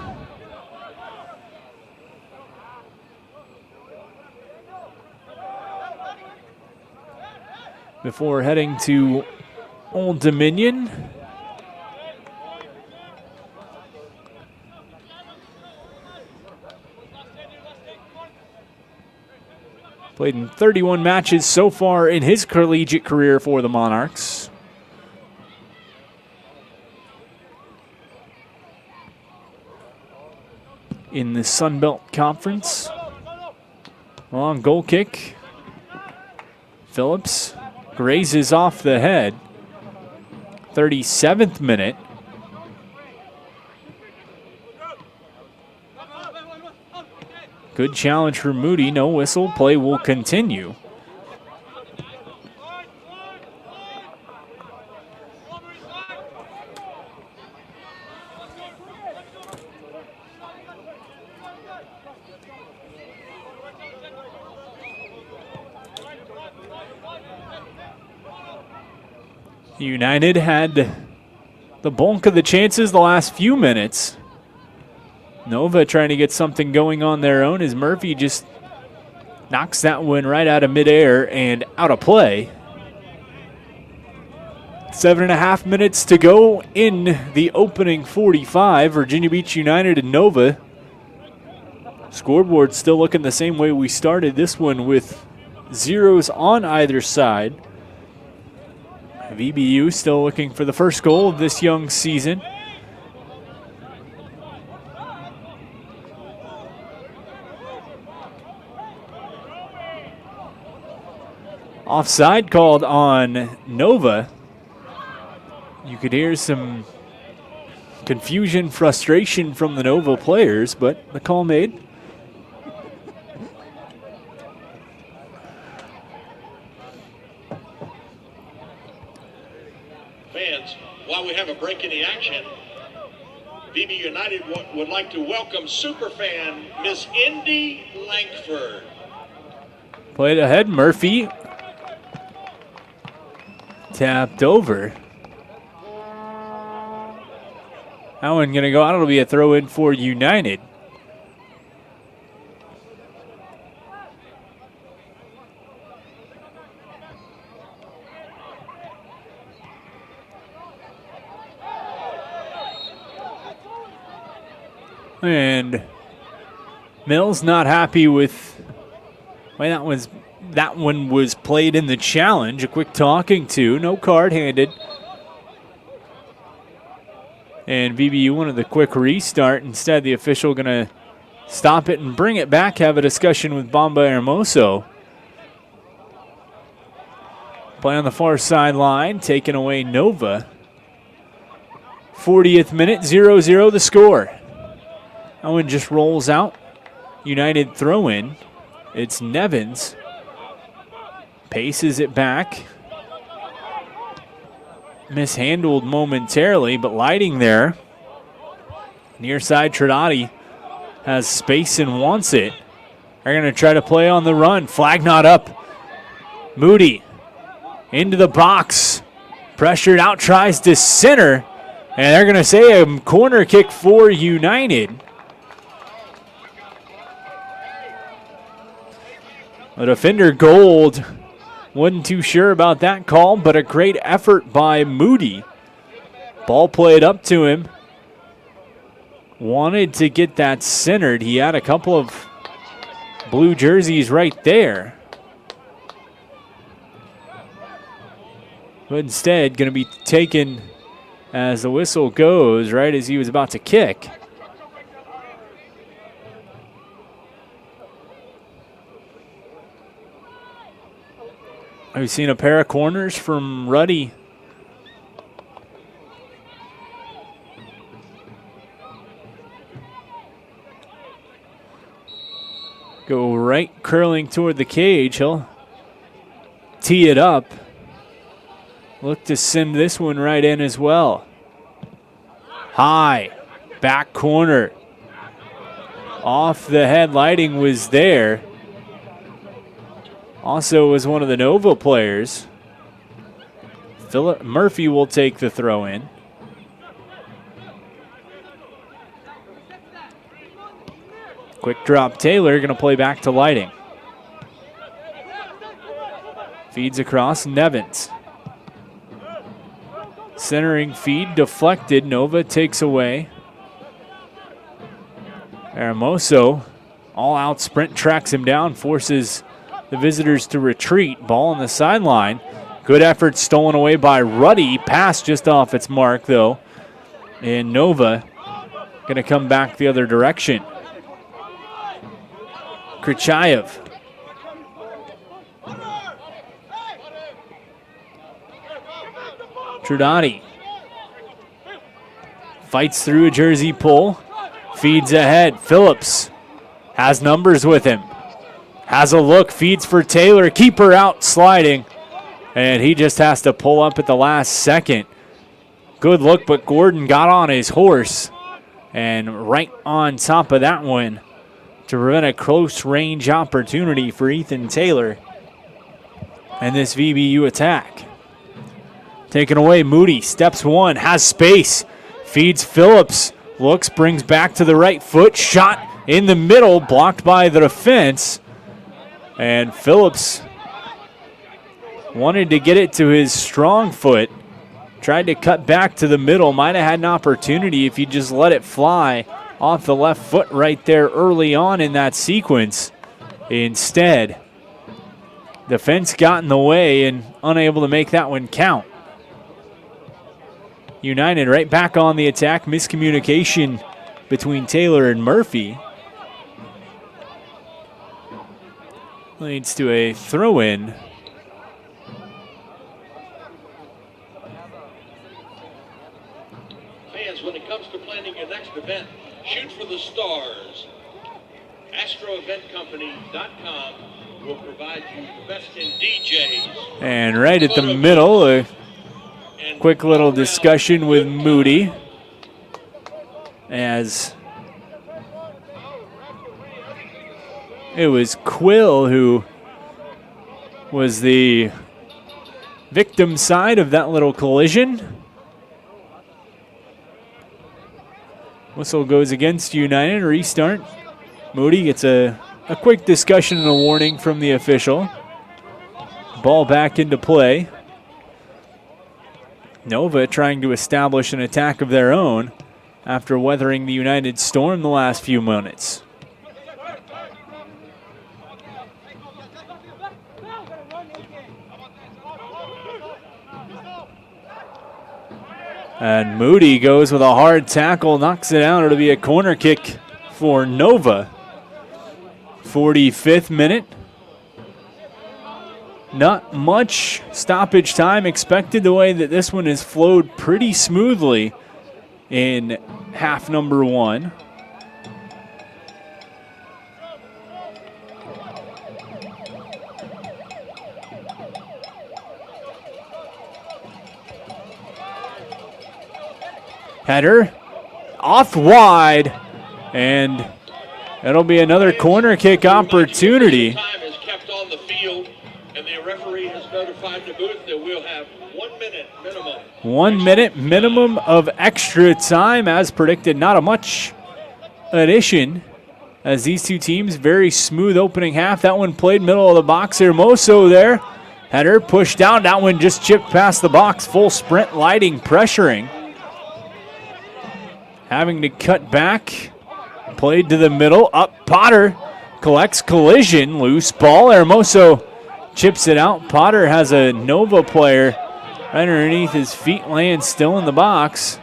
Before heading to Old Dominion. Played in 31 matches so far in his collegiate career for the Monarchs. In the Sun Belt Conference. Long goal kick. Phillips grazes off the head. 37th minute. Good challenge for Moody. No whistle. Play will continue. United had the bulk of the chances the last few minutes. Nova trying to get something going on their own as Murphy just knocks that one right out of midair and out of play. 7.5 minutes to go in the opening 45. Virginia Beach United and Nova. Scoreboard still looking the same way we started this one, with zeros on either side. VBU still looking for the first goal of this young season. Offside called on Nova. You could hear some confusion, frustration from the Nova players, but the call made. Fans, while we have a break in the action, VBU United would like to welcome superfan Miss Indy Langford. Played ahead, Murphy. Tapped over. That one gonna go out. It'll be a throw in for United. And Mills not happy with the way that one was played in the challenge. A quick talking to, no card handed. And VBU wanted the quick restart. Instead, the official going to stop it and bring it back, have a discussion with Bamba Hermoso. Play on the far sideline, taking away Nova. 40th minute, 0-0 the score. That one just rolls out. United throw in. It's Nevins. Paces it back. Mishandled momentarily, but lighting there. Near side, Trinati has space and wants it. They're going to try to play on the run. Flag not up. Moody into the box. Pressured out, tries to center. And they're going to say a corner kick for United. The defender Gold wasn't too sure about that call, but a great effort by Moody. Ball played up to him. Wanted to get that centered. He had a couple of blue jerseys right there. But instead, going to be taken as the whistle goes, right as he was about to kick. We've seen a pair of corners from Ruddy. Go right, curling toward the cage. He'll tee it up. Look to send this one right in as well. High, back corner. Off the head, lighting was there. Also was one of the Nova players. Philip Murphy will take the throw in. Quick drop Taylor, going to play back to Lighting. Feeds across Nevins. Centering feed deflected. Nova takes away. Hermoso, all out sprint, tracks him down, forces the visitors to retreat. Ball on the sideline. Good effort stolen away by Ruddy. Pass just off its mark, though. And Nova going to come back the other direction. Krichayev. Trudati. Fights through a jersey pull. Feeds ahead. Phillips has numbers with him. Has a look, feeds for Taylor, keeper out, sliding, and he just has to pull up at the last second. Good look, but Gordon got on his horse, and right on top of that one to prevent a close range opportunity for Ethan Taylor and this VBU attack. Taken away, Moody, steps one, has space, feeds Phillips, looks, brings back to the right foot, shot in the middle, blocked by the defense. And Phillips wanted to get it to his strong foot. Tried to cut back to the middle. Might have had an opportunity if he just let it fly off the left foot right there early on in that sequence. Instead, the fence got in the way and unable to make that one count. United right back on the attack. Miscommunication between Taylor and Murphy. Leads to a throw-in. Fans, when it comes to planning your next event, shoot for the stars. AstroEventCompany.com will provide you the best in DJs. And right at the middle, quick little discussion with Moody as it was Quill who was the victim side of that little collision. Whistle goes against United. Restart. Moody gets a quick discussion and a warning from the official. Ball back into play. Nova trying to establish an attack of their own after weathering the United storm the last few minutes. And Moody goes with a hard tackle, knocks it out. It'll be a corner kick for Nova. 45th minute. Not much stoppage time expected, the way that this one has flowed pretty smoothly in half number one. Header off wide, and it'll be another corner kick opportunity. Time is kept on the field, and the referee has notified the booth that we'll have 1 minute minimum. 1 minute minimum of extra time as predicted. Not a much addition as these two teams, very smooth opening half. That one played middle of the box. Hermoso there. Header pushed down. That one just chipped past the box. Full sprint, lighting, pressuring. Having to cut back. Played to the middle. Up Potter. Collects collision. Loose ball. Hermoso chips it out. Potter has a Nova player right underneath his feet, laying still in the box.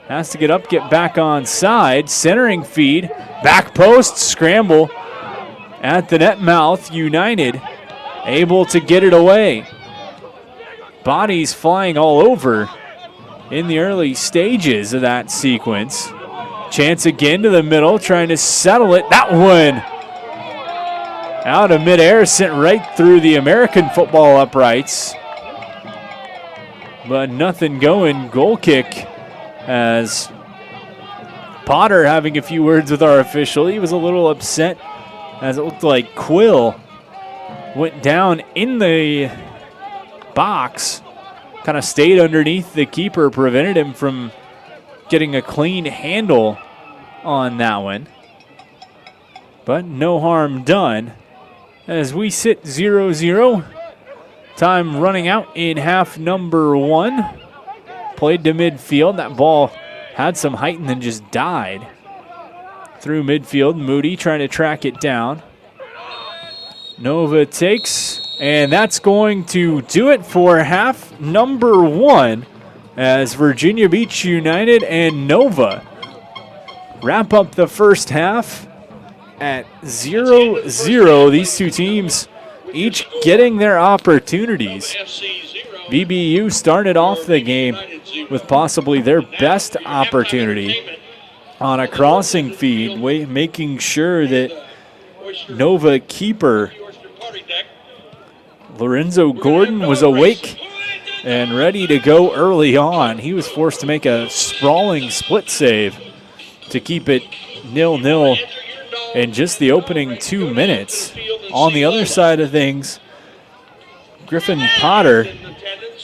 Has to get up, get back on side. Centering feed. Back post. Scramble at the net mouth. United able to get it away. Bodies flying all over in the early stages of that sequence. Chance again to the middle, trying to settle it. That one out of midair, sent right through the American football uprights. But nothing going. Goal kick as Potter having a few words with our official. He was a little upset as it looked like Quill went down in the box. Kind of stayed underneath the keeper, prevented him from getting a clean handle on that one. But no harm done as we sit 0-0. Time running out in half number one. Played to midfield. That ball had some height and then just died through midfield. Moody trying to track it down. Nova takes, and that's going to do it for half number one as Virginia Beach United and Nova wrap up the first half at 0-0. These two teams each getting their opportunities. VBU started off the game with possibly their best opportunity on a crossing feed, making sure that Nova keeper Lorenzo Gordon was awake and ready to go early on. He was forced to make a sprawling split save to keep it 0-0 in just the opening 2 minutes. On the other side of things, Griffin Potter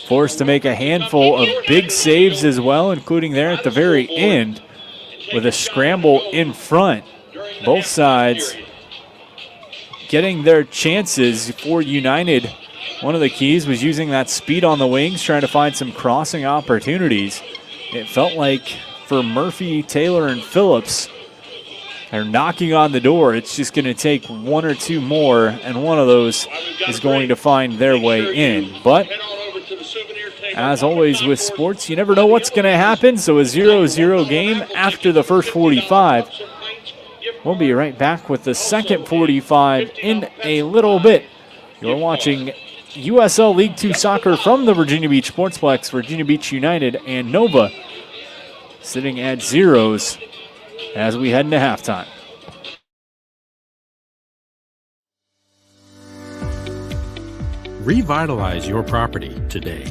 forced to make a handful of big saves as well, including there at the very end with a scramble in front. Both sides getting their chances for United. One of the keys was using that speed on the wings, trying to find some crossing opportunities. It felt like for Murphy, Taylor, and Phillips, they're knocking on the door. It's just going to take one or two more, and one of those is going to find their way in. But as always with sports, you never know what's going to happen. So a 0-0 game after the first 45. We'll be right back with the second 45 in a little bit. You're watching USL League 2 soccer from the Virginia Beach Sportsplex. Virginia Beach United and Nova sitting at zeros as we head into halftime. Revitalize your property today.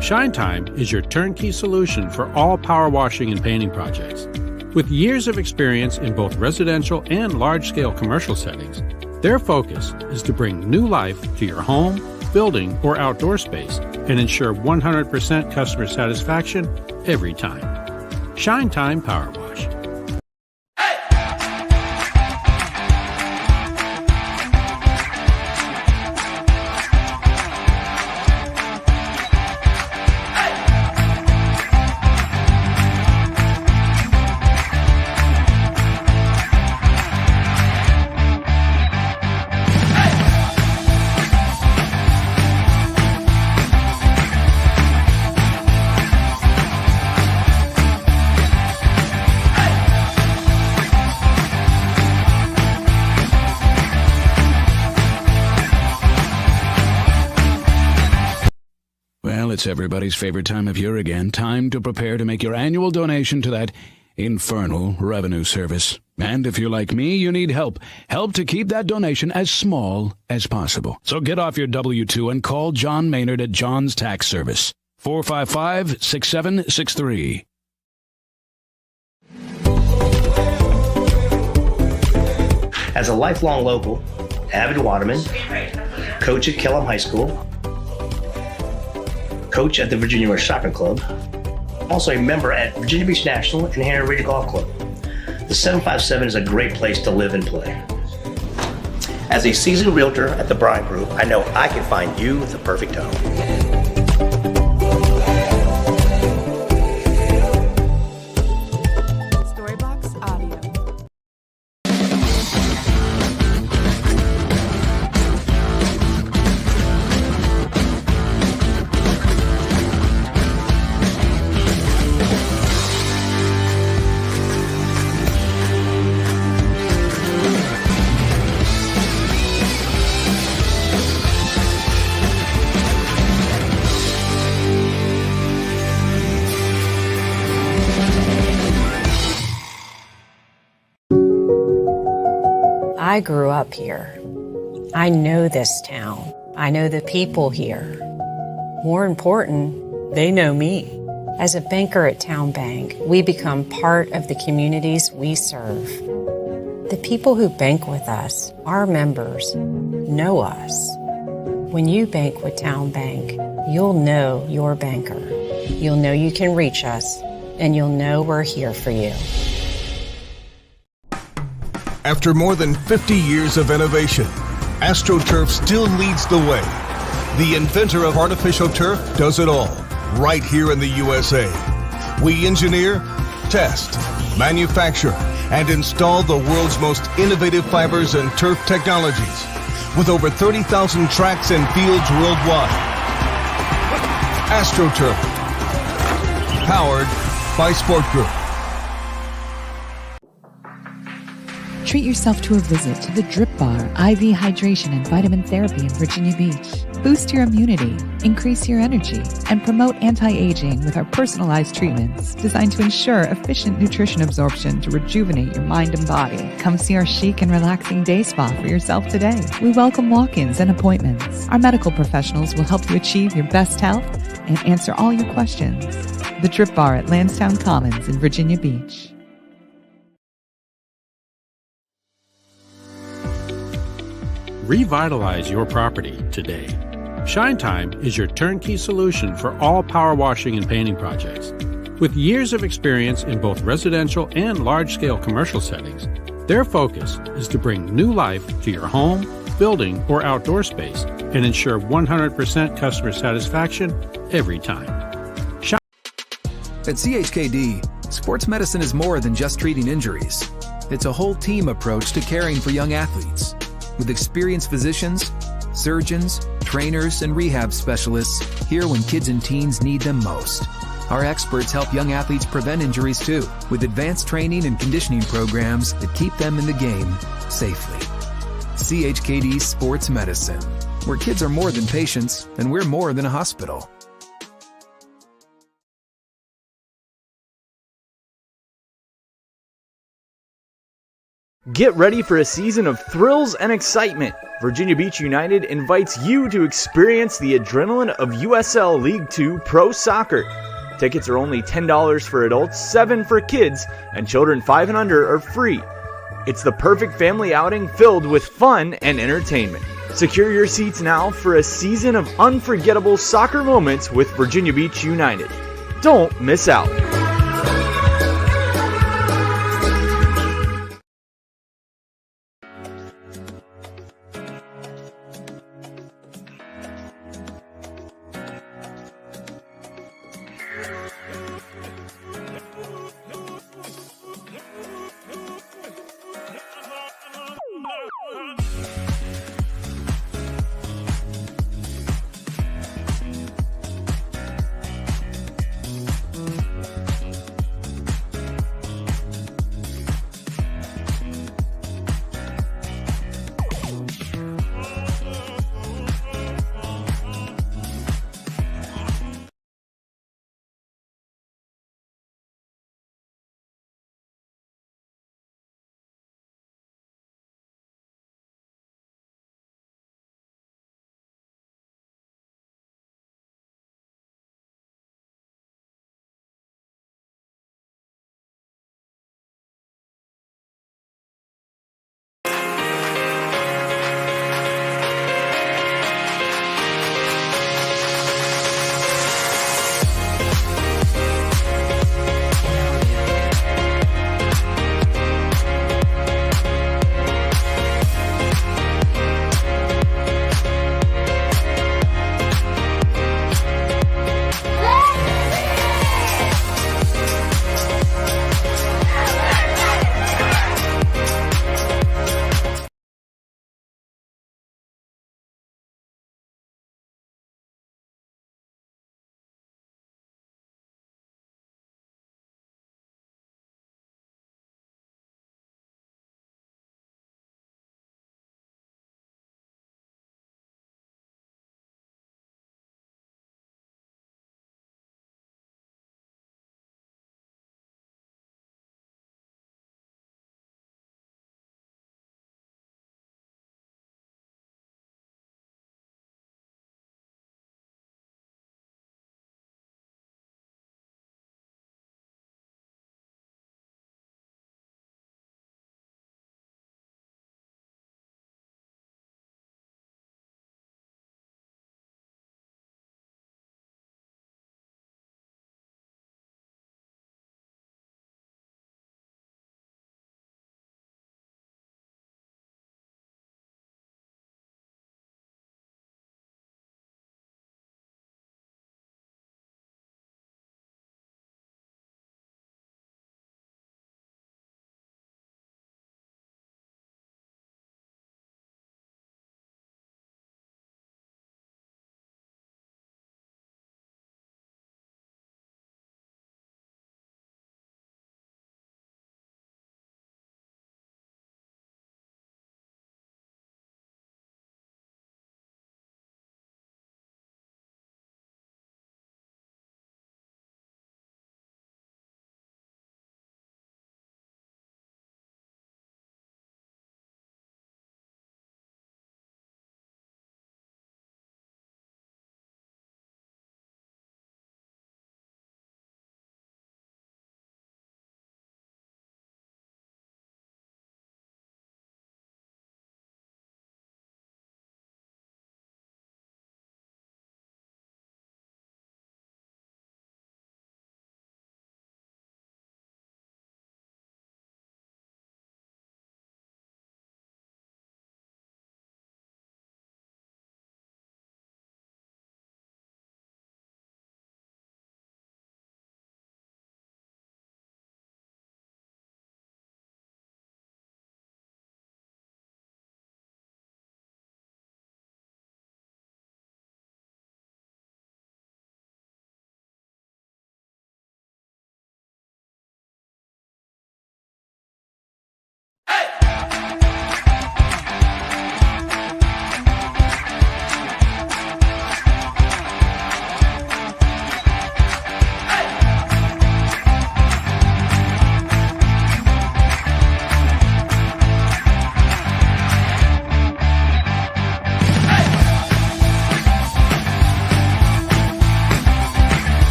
Shine Time is your turnkey solution for all power washing and painting projects. With years of experience in both residential and large-scale commercial settings, their focus is to bring new life to your home, building, or outdoor space and ensure 100% customer satisfaction every time. Shine Time Power Wash. Well, it's everybody's favorite time of year again. Time to prepare to make your annual donation to that infernal revenue service. And if you're like me, you need help. Help to keep that donation as small as possible. So get off your W-2 and call John Maynard at John's Tax Service. 455-6763. As a lifelong local, avid waterman, coach at Kellam High School, coach at the Virginia West Shopping Club, also a member at Virginia Beach National and Hanover Ridge Golf Club. The 757 is a great place to live and play. As a seasoned realtor at the Bryant Group, I know I can find you the perfect home. I grew up here. I know this town. I know the people here. More important, they know me. As a banker at Town Bank, we become part of the communities we serve. The people who bank with us, our members, know us. When you bank with Town Bank, you'll know your banker. You'll know you can reach us, and you'll know we're here for you. After more than 50 years of innovation, AstroTurf still leads the way. The inventor of artificial turf does it all, right here in the USA. We engineer, test, manufacture, and install the world's most innovative fibers and turf technologies, with over 30,000 tracks and fields worldwide. AstroTurf, powered by Sport Group. Treat yourself to a visit to the Drip Bar, IV hydration and vitamin therapy in Virginia Beach. Boost your immunity, increase your energy, and promote anti-aging with our personalized treatments designed to ensure efficient nutrition absorption to rejuvenate your mind and body. Come see our chic and relaxing day spa for yourself today. We welcome walk-ins and appointments. Our medical professionals will help you achieve your best health and answer all your questions. The Drip Bar at Lansdowne Commons in Virginia Beach. Revitalize your property today. Shine Time is your turnkey solution for all power washing and painting projects. With years of experience in both residential and large-scale commercial settings, their focus is to bring new life to your home, building, or outdoor space and ensure 100% customer satisfaction every time. At CHKD, sports medicine is more than just treating injuries. It's a whole team approach to caring for young athletes. With experienced physicians, surgeons, trainers, and rehab specialists here when kids and teens need them most. Our experts help young athletes prevent injuries too, with advanced training and conditioning programs that keep them in the game safely. CHKD Sports Medicine, where kids are more than patients and we're more than a hospital. Get ready for a season of thrills and excitement. Virginia Beach United invites you to experience the adrenaline of USL League 2 Pro Soccer. Tickets are only $10 for adults, $7 for kids, and children 5 and under are free. It's the perfect family outing filled with fun and entertainment. Secure your seats now for a season of unforgettable soccer moments with Virginia Beach United. Don't miss out.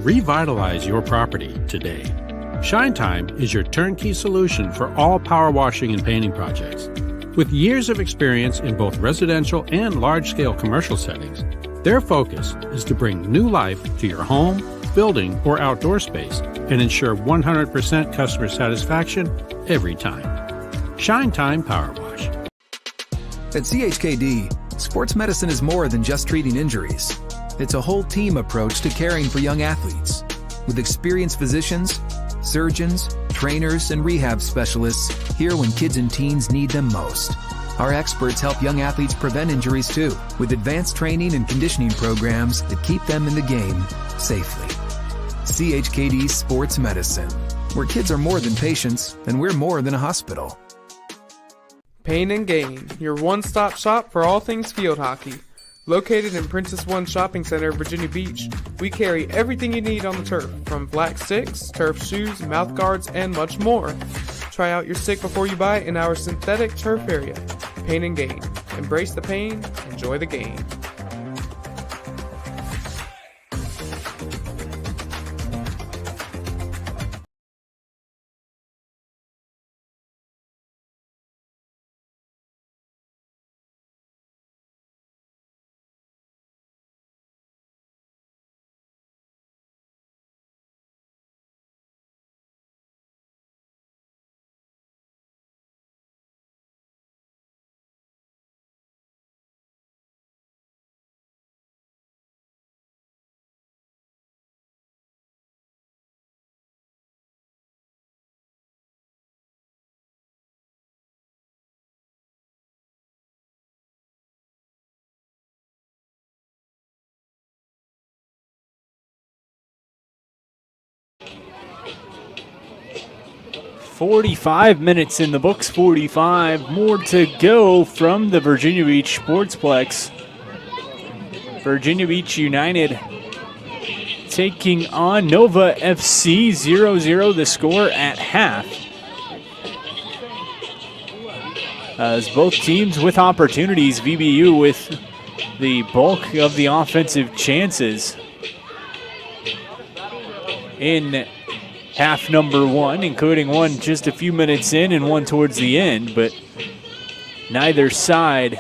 Revitalize your property today. Shine Time is your turnkey solution for all power washing and painting projects. With years of experience in both residential and large-scale commercial settings, their focus is to bring new life to your home, building, or outdoor space and ensure 100% customer satisfaction every time. Shine Time Power Wash. At CHKD, sports medicine is more than just treating injuries. It's a whole team approach to caring for young athletes. With experienced physicians, surgeons, trainers, and rehab specialists here when kids and teens need them most. Our experts help young athletes prevent injuries too, with advanced training and conditioning programs that keep them in the game safely. CHKD Sports Medicine, where kids are more than patients and we're more than a hospital. Pain and Gain, your one-stop shop for all things field hockey. Located in Princess One Shopping Center, Virginia Beach, we carry everything you need on the turf, from black sticks, turf shoes, mouth guards, and much more. Try out your stick before you buy in our synthetic turf area. Pain and Gain. Embrace the pain, enjoy the game. "45 minutes in the books, 45 more to go from the Virginia Beach Sportsplex. Virginia Beach United taking on Nova FC, 0-0 the score at half. As both teams with opportunities, VBU with the bulk of the offensive chances in half number one, including one just a few minutes in and one towards the end, but neither side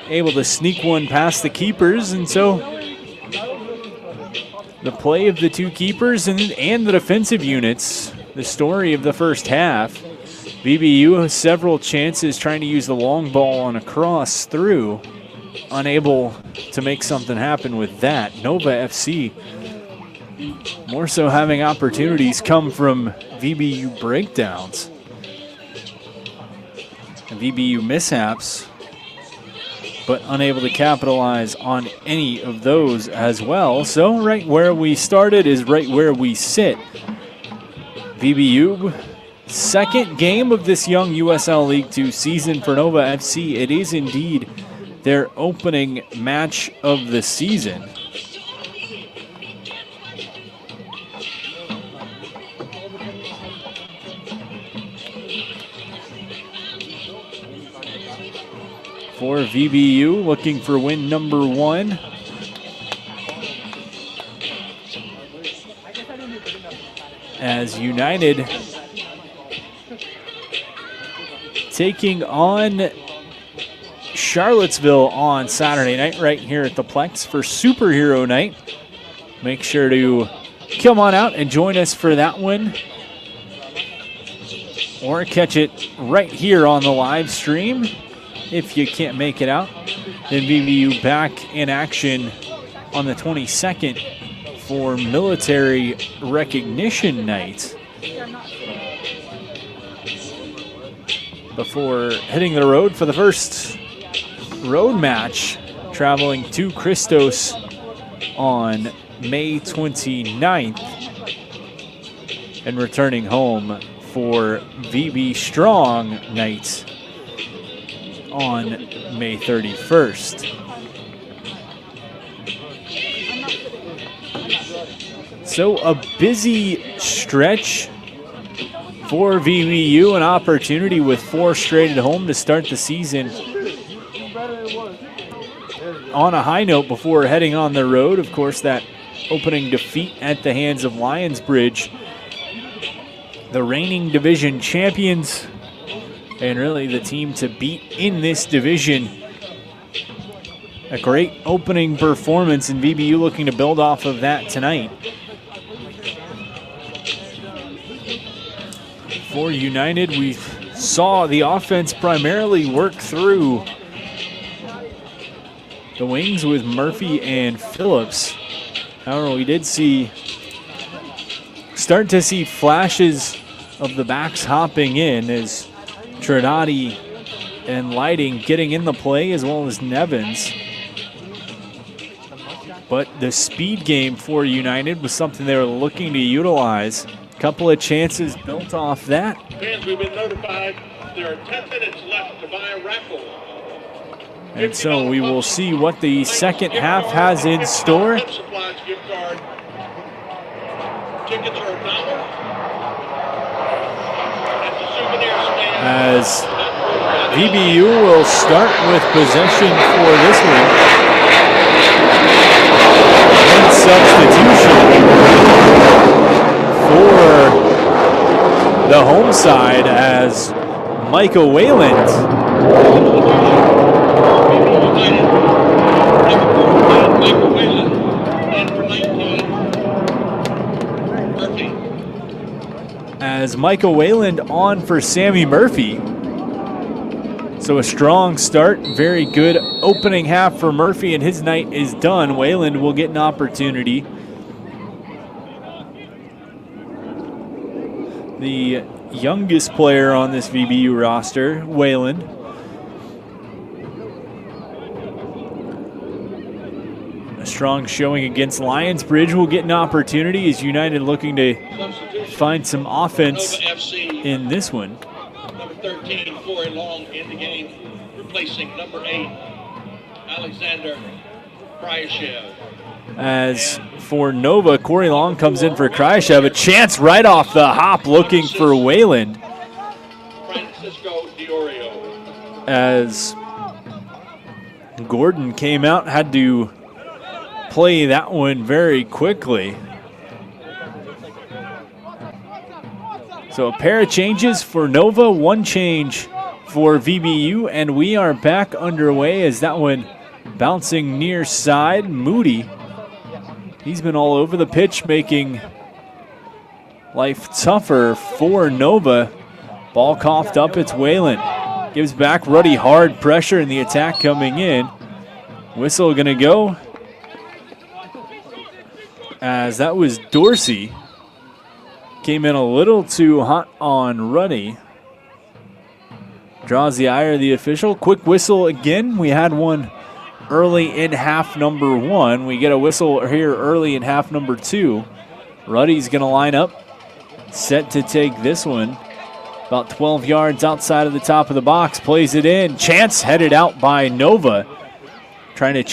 able to sneak one past the keepers, and so the play of the two keepers and the defensive units, the story of the first half. VBU has several chances trying to use the long ball on a cross through, unable to make something happen with that. Nova FC more so having opportunities come from VBU breakdowns and VBU mishaps, but unable to capitalize on any of those as well. So right where we started is right where we sit. VBU, second game of this young USL League 2 season for Nova FC. It is indeed their opening match of the season. For VBU, looking for win number one. As United taking on Charlottesville on Saturday night right here at the Plex for Superhero Night. Make sure to come on out and join us for that one, or catch it right here on the live stream if you can't make it out. Then VBU back in action on the 22nd for Military Recognition Night, before hitting the road for the first road match, traveling to Christos on May 29th and returning home for VB Strong Night on May 31st. So a busy stretch for VBU, an opportunity with 4 straight at home to start the season on a high note before heading on the road. Of course, that opening defeat at the hands of Lionsbridge, the reigning division champions, and really the team to beat in this division. A great opening performance, and VBU looking to build off of that tonight. For United, we saw the offense primarily work through the wings with Murphy and Phillips. However, we did start to see flashes of the backs hopping in as Trinati and Lighting getting in the play, as well as Nevins. But the speed game for United was something they were looking to utilize. A couple of chances built off that. Fans, we've been notified there are 10 minutes left to buy a raffle. And so we will see what the second half has in store. Supplies gift card. Tickets are $1 at the souvenir stand. As VBU will start with possession for this one. And substitution for the home side as Micah Wayland on for Sammy Murphy. So a strong start, very good opening half for Murphy, and his night is done. Wayland will get an opportunity. The youngest player on this VBU roster, Wayland. A strong showing against Lionsbridge will get an opportunity as United looking to find some offense in this one. Number 13, Corey Long in the game, replacing number 8, Alexander Kryashev. As for Nova, Corey Long comes in for Kryashev. A chance right off the hop looking for Wayland. Francisco Diorio. As Gordon came out, had to play that one very quickly. So a pair of changes for Nova, one change for VBU, and we are back underway as that one bouncing near side. Moody, he's been all over the pitch, making life tougher for Nova. Ball coughed up, it's Wayland. Gives back Ruddy hard pressure in the attack coming in. Whistle gonna go as that was Dorsey. Came in a little too hot on Ruddy. Draws the ire of the official. Quick whistle again. We had one early in half number 1. We get a whistle here early in half number 2. Ruddy's going to line up. Set to take this one. About 12 yards outside of the top of the box. Plays it in. Chance headed out by Nova. Trying to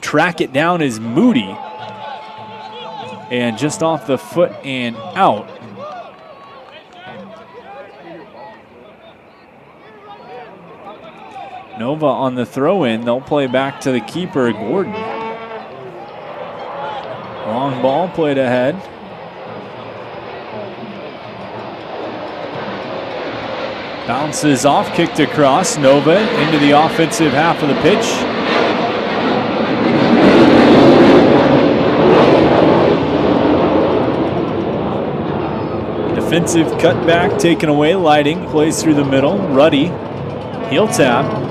track it down is Moody. And just off the foot and out. Nova on the throw-in. They'll play back to the keeper, Gordon. Long ball played ahead. Bounces off, kicked across. Nova into the offensive half of the pitch. Defensive cutback taken away. Lighting plays through the middle. Ruddy, heel tap.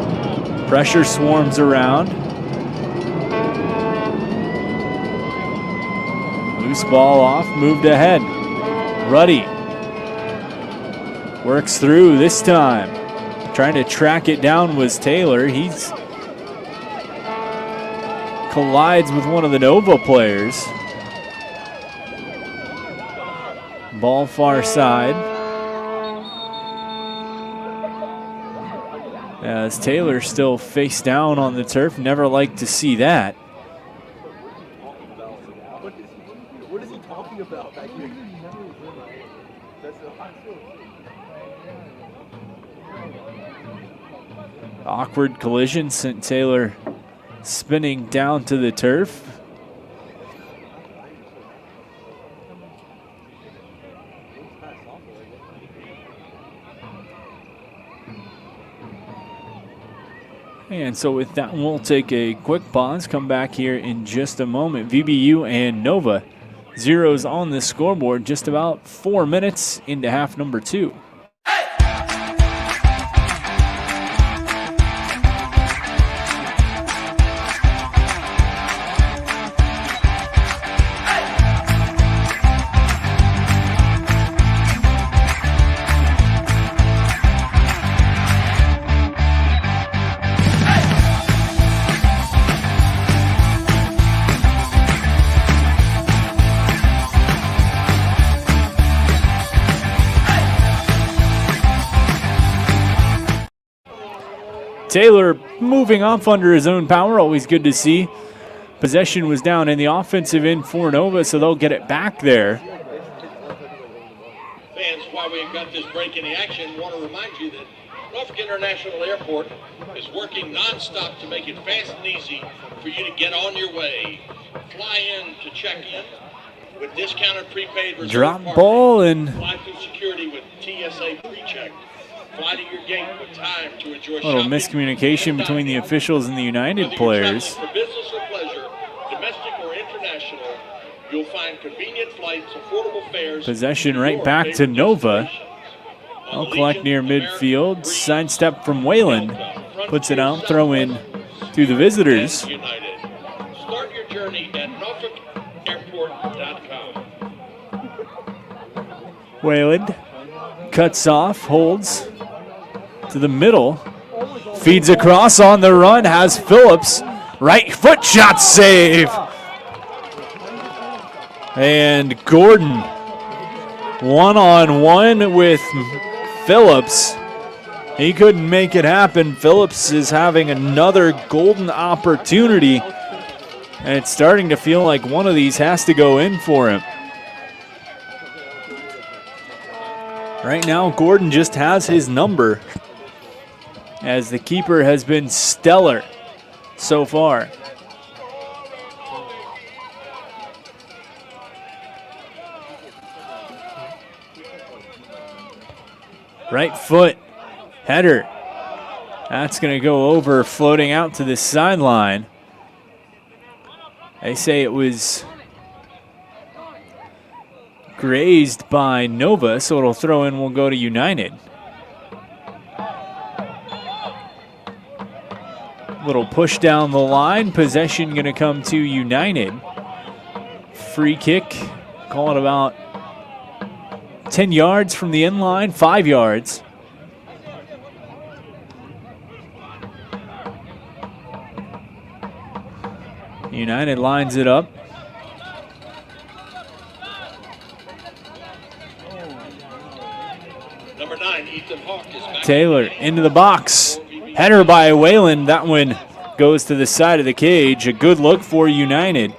Pressure swarms around. Loose ball off, moved ahead. Ruddy works through this time. Trying to track it down was Taylor. He's collides with one of the Nova players. Ball far side. As Taylor still face down on the turf. Never like to see that. What is he talking about back here? Awkward collision sent Taylor spinning down to the turf. And so with that, we'll take a quick pause, come back here in just a moment. VBU and Nova, zeros on the scoreboard, just about 4 minutes into half number 2. Taylor moving off under his own power, always good to see. Possession was down in the offensive end for Nova, so they'll get it back there. Fans, while we've got this break in the action, want to remind you that Norfolk International Airport is working nonstop to make it fast and easy for you to get on your way. Fly in to check in with discounted prepaid reserve Drop parking. ball and Fly through security with TSA pre-check. Fly to your gate with time to enjoy a little shopping miscommunication between the officials and the United players. For business or pleasure, domestic or international, you'll find convenient flights, affordable fares. Possession right back to Nova. They'll collect near midfield. Sidestep from Wayland. Puts it out, throw in to the visitors. Start your journey at NorfolkAirport.com. Wayland cuts off, holds to the middle, feeds across on the run, has Phillips, right foot shot save. And Gordon one-on-one with Phillips. He couldn't make it happen. Phillips is having another golden opportunity, and it's starting to feel like one of these has to go in for him. Right now, Gordon just has his number, as the keeper has been stellar so far. Right foot header. That's going to go over, floating out to the sideline. They say it was grazed by Nova, so it'll throw in, will go to United. Little push down the line, possession going to come to United. Free kick, call it about 10 yards from the end line, 5 yards. United lines it up. Number 9, Ethan Hawk is back. Taylor into the box. Header by Wayland. That one goes to the side of the cage. A good look for United.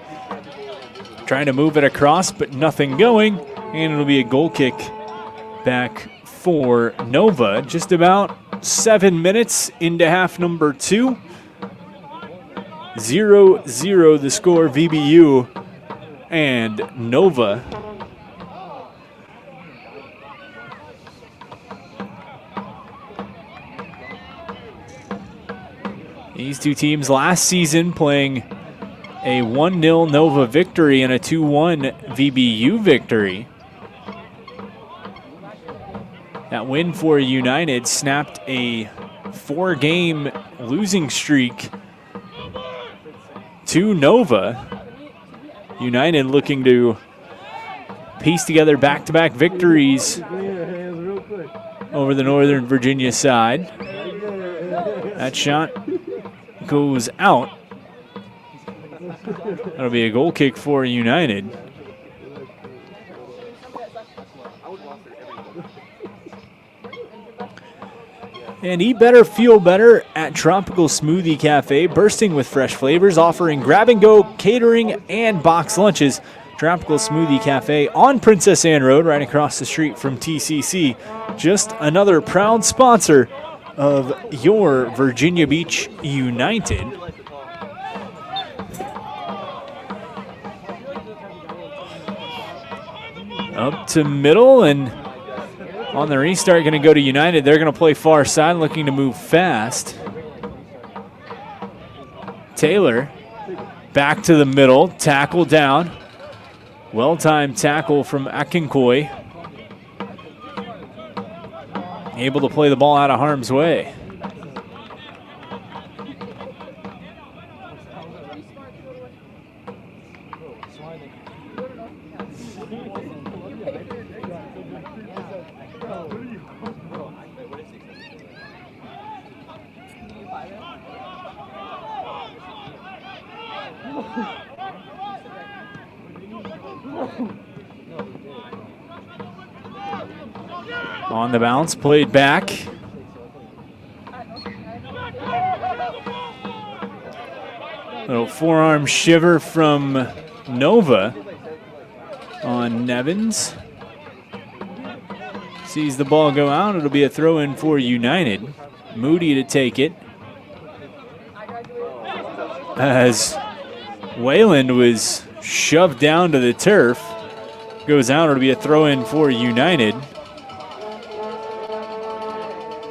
Trying to move it across, but nothing going. And it'll be a goal kick back for Nova. Just about 7 minutes into half number 2. 0-0 the score, VBU and Nova. These two teams last season playing a 1-0 Nova victory and a 2-1 VBU victory. That win for United snapped a 4-game losing streak to Nova. United looking to piece together back-to-back victories over the Northern Virginia side. That shot goes out. That'll be a goal kick for United. And eat better, feel better at Tropical Smoothie Cafe, bursting with fresh flavors, offering grab-and-go catering and box lunches. Tropical Smoothie Cafe on Princess Anne Road, right across the street from TCC. Just another proud sponsor of your Virginia Beach United. Up to middle, and on the restart, going to go to United. They're going to play far side, looking to move fast. Taylor back to the middle, tackle down. Well-timed tackle from Akinkoy. Able to play the ball out of harm's way. On the bounce, played back. Little forearm shiver from Nova on Nevins. Sees the ball go out. It'll be a throw in for United. Moody to take it. As Wayland was shoved down to the turf. Goes out. It'll be a throw in for United.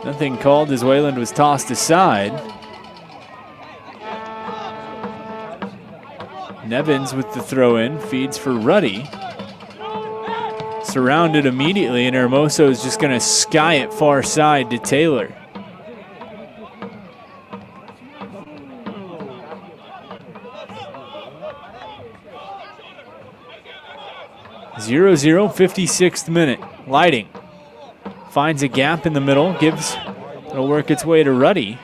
Nothing called as Wayland was tossed aside. Nevins with the throw in, feeds for Ruddy. Surrounded immediately, and Hermoso is just going to sky it far side to Taylor. (0-0), 56th minute. Lighting. Finds a gap in the middle, it'll work its way to Ruddy.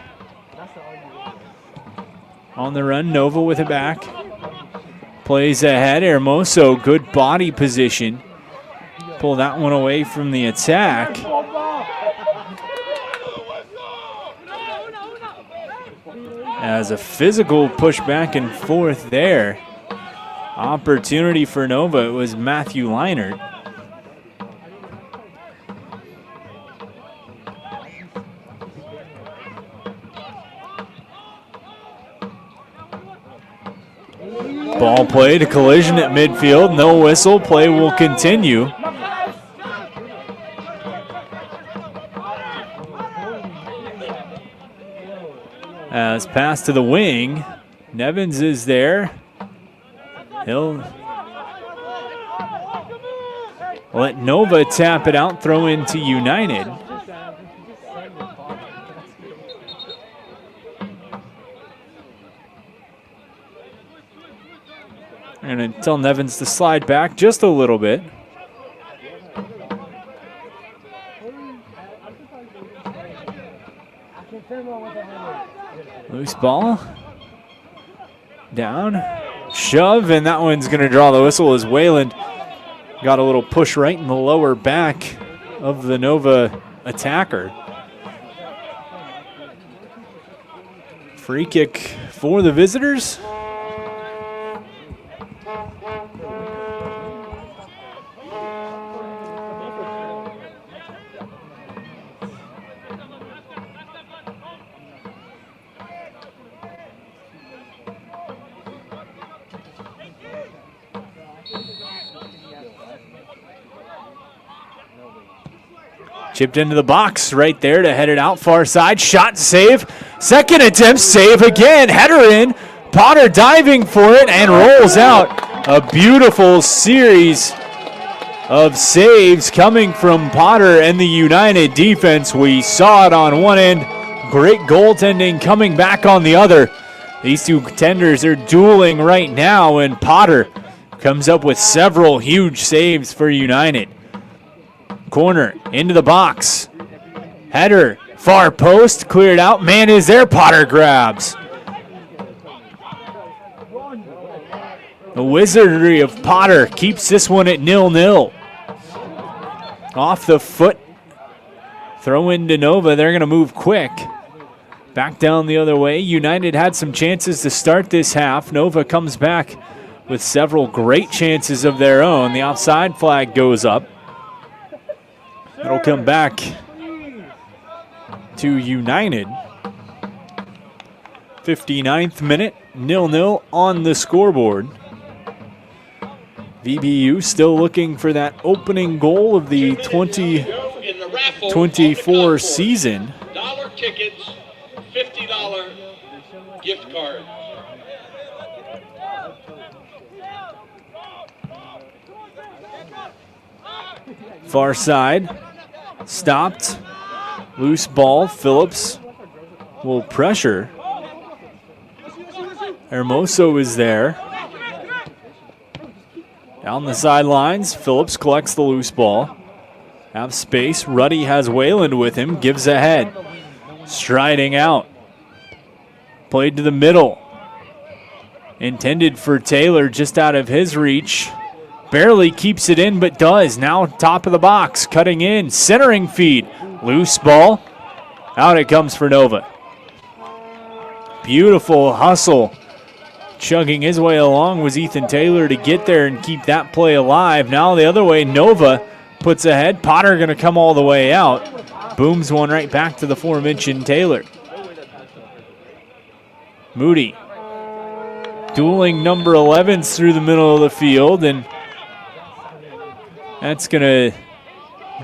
On the run, Nova with it back. Plays ahead, Hermoso, good body position. Pull that one away from the attack. As a physical push back and forth there. Opportunity for Nova, it was Matthew Leinert. Ball played, a collision at midfield, no whistle, play will continue. As pass to the wing, Nevins is there. He'll let Nova tap it out, throw into United. And tell Nevins to slide back just a little bit. Loose ball. Down. Shove, and that one's going to draw the whistle as Wayland got a little push right in the lower back of the Nova attacker. Free kick for the visitors. Chipped into the box right there to head it out far side. Shot, save. Second attempt, save again. Header in. Potter diving for it and rolls out. A beautiful series of saves coming from Potter and the United defense. We saw it on one end. Great goaltending coming back on the other. These two contenders are dueling right now, and Potter comes up with several huge saves for United. Corner, into the box. Header, far post, cleared out. Man is there, Potter grabs. The wizardry of Potter keeps this one at 0-0. Off the foot. Throw into Nova, they're gonna move quick. Back down the other way. United had some chances to start this half. Nova comes back with several great chances of their own. The offside flag goes up. It'll come back to United. 59th minute, 0-0 on the scoreboard. VBU still looking for that opening goal of the 2024 season. $1 tickets, $50 gift card. Far side, stopped. Loose ball, Phillips will pressure. Hermoso is there. Down the sidelines, Phillips collects the loose ball. Have space, Ruddy has Wayland with him, gives ahead. Striding out. Played to the middle. Intended for Taylor, just out of his reach. Barely keeps it in, but does. Now top of the box, cutting in, centering feed. Loose ball. Out it comes for Nova. Beautiful hustle. Chugging his way along was Ethan Taylor to get there and keep that play alive. Now the other way, Nova puts ahead. Potter going to come all the way out. Booms one right back to the aforementioned Taylor. Moody. Dueling number 11s through the middle of the field, and that's going to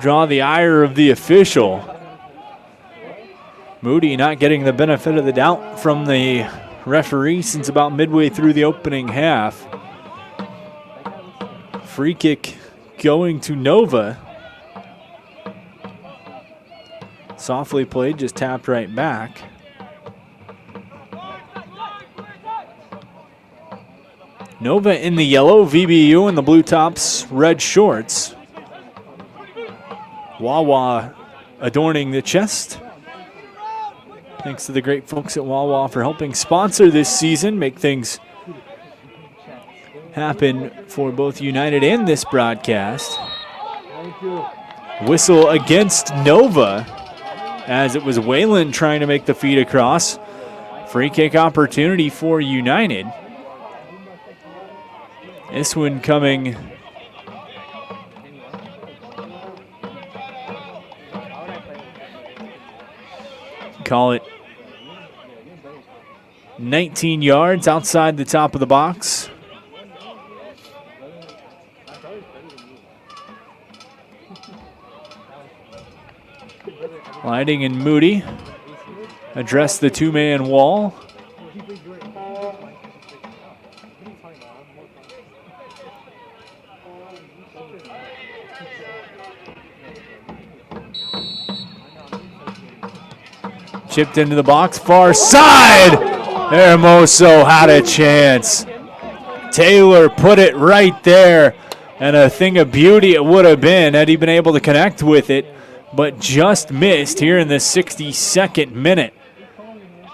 draw the ire of the official. Moody not getting the benefit of the doubt from the referee since about midway through the opening half. Free kick going to Nova. Softly played, just tapped right back. Nova in the yellow, VBU in the blue tops, red shorts. Wawa adorning the chest. Thanks to the great folks at Wawa for helping sponsor this season, make things happen for both United and this broadcast. Whistle against Nova as it was Wayland trying to make the feed across. Free kick opportunity for United. This one coming call it 19 yards outside the top of the box. Lighting and Moody address the two-man wall. Chipped into the box, far side. Hermoso had a chance. Taylor put it right there, and a thing of beauty it would have been had he been able to connect with it, but just missed here in the 62nd minute.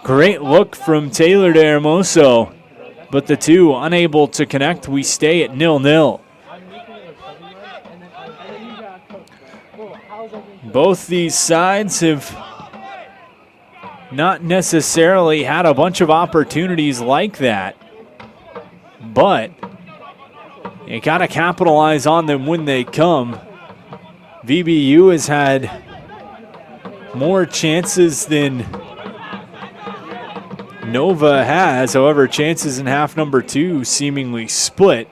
Great look from Taylor to Hermoso, but the two unable to connect. We stay at 0-0. Both these sides have not necessarily had a bunch of opportunities like that, but you got to capitalize on them when they come. VBU has had more chances than Nova has. However, chances in half number 2 seemingly split.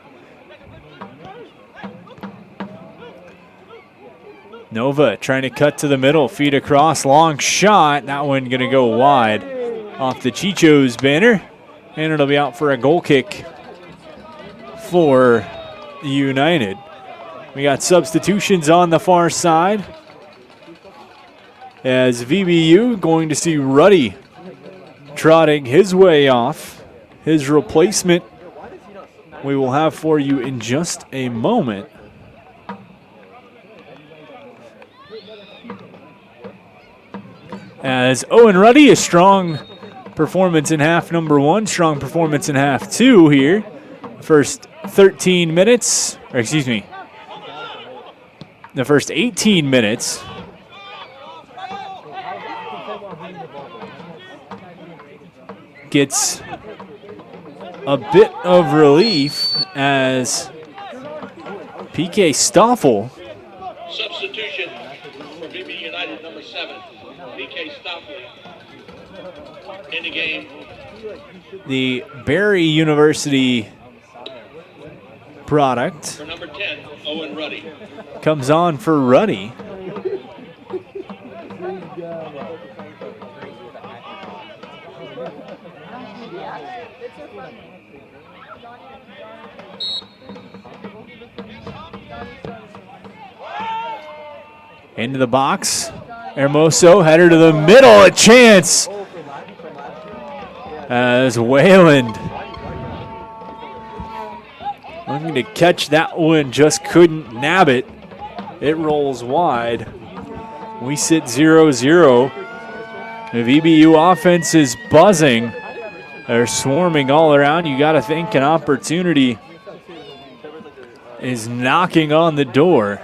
Nova trying to cut to the middle, feed across, long shot. That one going to go wide off the Chicho's banner, and it'll be out for a goal kick for United. We got substitutions on the far side as VBU going to see Ruddy trotting his way off. His replacement we will have for you in just a moment. As Owen Ruddy, a strong performance in half number 1, strong performance in half 2 here. First 13 minutes, or excuse me, the first 18 minutes. Gets a bit of relief as PK Stoffel. Substitution for VB United number 7, PK Stoffel in the game. The Barry University product. For number 10, Owen Ruddy. Comes on for Ruddy. Into the box. Hermoso, header to the middle, a chance. As Wayland looking to catch that one, just couldn't nab it. It rolls wide. We sit 0-0. The VBU offense is buzzing. They're swarming all around. You got to think an opportunity is knocking on the door.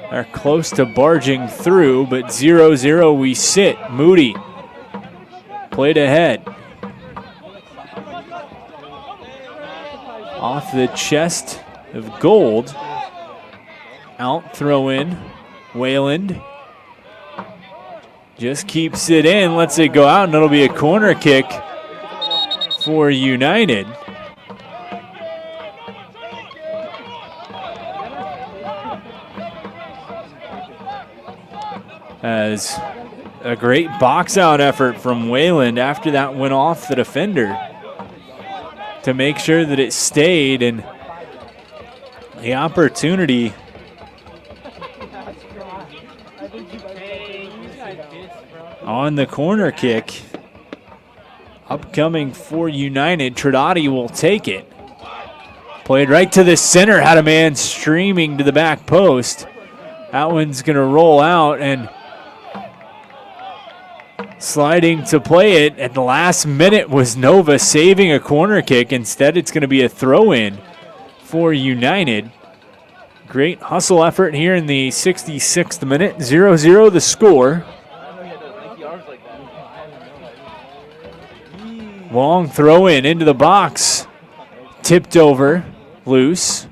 They're close to barging through, but 0-0 we sit. Moody played ahead. Off the chest of Gold. Out, throw in. Wayland just keeps it in, lets it go out, and it'll be a corner kick for United. As a great box out effort from Wayland after that went off the defender to make sure that it stayed, and the opportunity on the corner kick upcoming for United. Trinati will take it. Played right to the center, had a man streaming to the back post. That one's going to roll out, and sliding to play it at the last minute was Nova, saving a corner kick. Instead, it's going to be a throw-in for United. Great hustle effort here in the 66th minute. 0-0 the score. Long throw-in into the box. Tipped over, loose.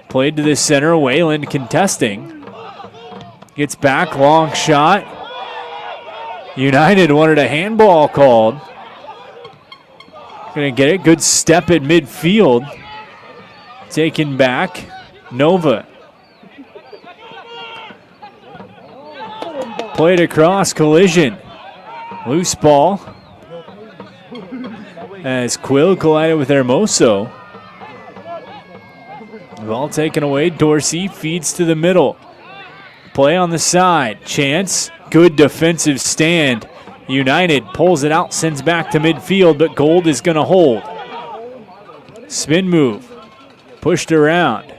Played to the center, Wayland contesting. Gets back, long shot. United wanted a handball called. Gonna get it, good step at midfield. Taken back, Nova. Played across, collision. Loose ball. As Quill collided with Hermoso. Ball taken away, Dorsey feeds to the middle. Play on the side, chance. Good defensive stand. United pulls it out, sends back to midfield, but Gold is going to hold. Spin move. Pushed around.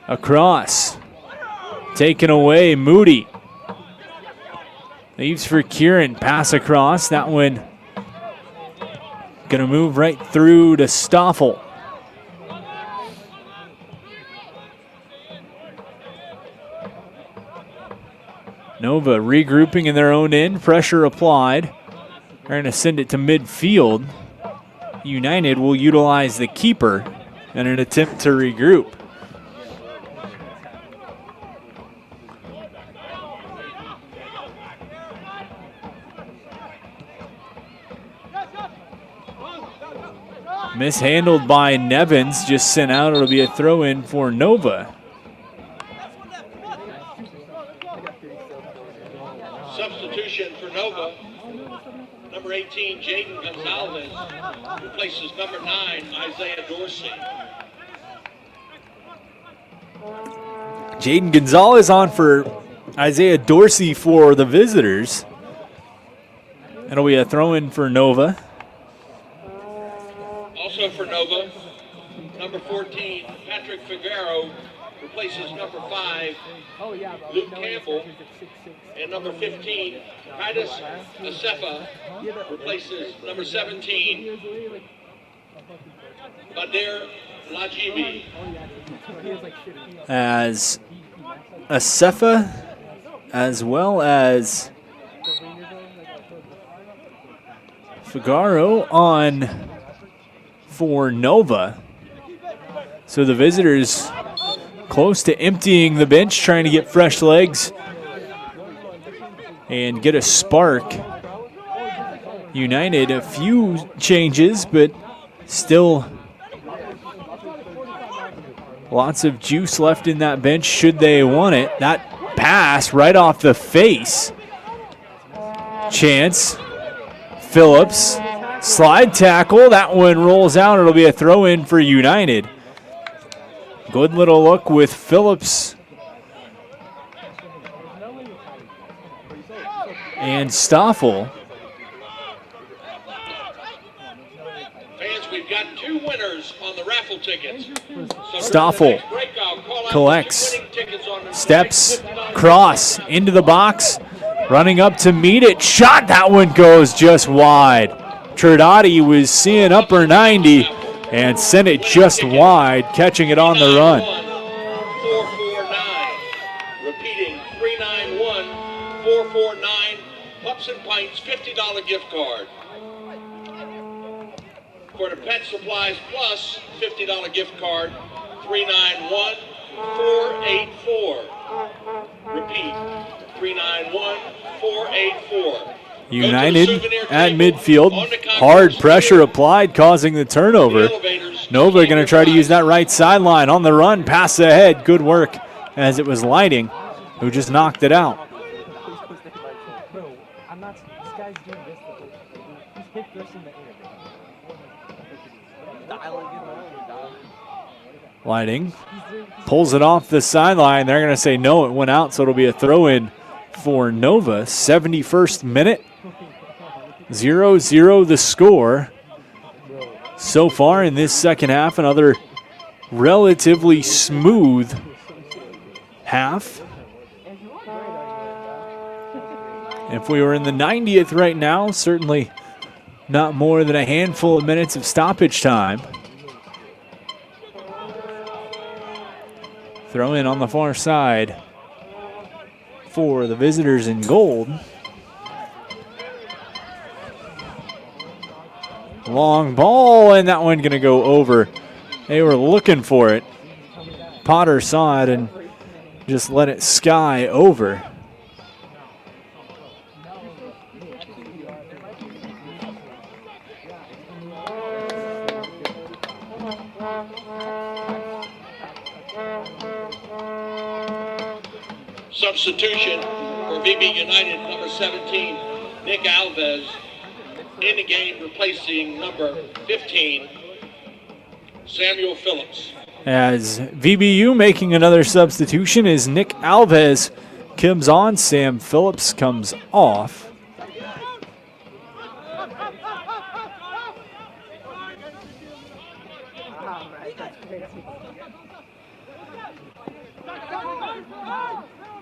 Across. Taken away, Moody. Leaves for Kieran, pass across. That one going to move right through to Stoffel. Nova regrouping in their own end, pressure applied. They're going to send it to midfield. United will utilize the keeper in an attempt to regroup. Mishandled by Nevins, just sent out. It'll be a throw-in for Nova. Substitution for Nova. Number 18, Jaden Gonzalez, replaces number 9, Isaiah Dorsey. Jaden Gonzalez on for Isaiah Dorsey for the visitors. It'll be a throw-in for Nova. Also for Nova, number 14, Patrick Figueroa, replaces number 5, Luke Campbell. And number 15, Titus Asefa, replaces number 17, Badir Lajibi. As Asefa, as well as Figaro on for Nova. So the visitors close to emptying the bench, trying to get fresh legs and get a spark. United, a few changes, but still lots of juice left in that bench should they want it. That pass right off the face. Chance. Phillips Slide tackle. That one rolls out. It'll be a throw in for United. Good little look with Phillips and Stoffel. Fans, we've got 2 winners on the raffle tickets. Stoffel collects, steps, cross into the box, running up to meet it. Shot, that one goes just wide. Tridati was seeing upper 90 and sent it just wide, catching it on the run. 449. Repeating, 391-449. Pups and Pints $50 gift card. For the Pet Supplies Plus $50 gift card, 391-484. Repeat, 391-484. United at midfield. Hard pressure applied, causing the turnover. Nova going to try to use that right sideline on the run. Pass ahead. Good work as it was Lighting, who just knocked it out. Lighting pulls it off the sideline. They're going to say no, it went out, so it'll be a throw-in for Nova. 71st minute. 0-0 the score. So far in this second half, another relatively smooth half. If we were in the 90th right now, certainly not more than a handful of minutes of stoppage time. Throw in on the far side for the visitors in gold. Long ball, and that one going to go over. They were looking for it. Potter saw it and just let it sky over. Substitution for VB United, number 17, Nick Alves, in the game, replacing number 15, Samuel Phillips. As VBU making another substitution as Nick Alves comes on, Sam Phillips comes off.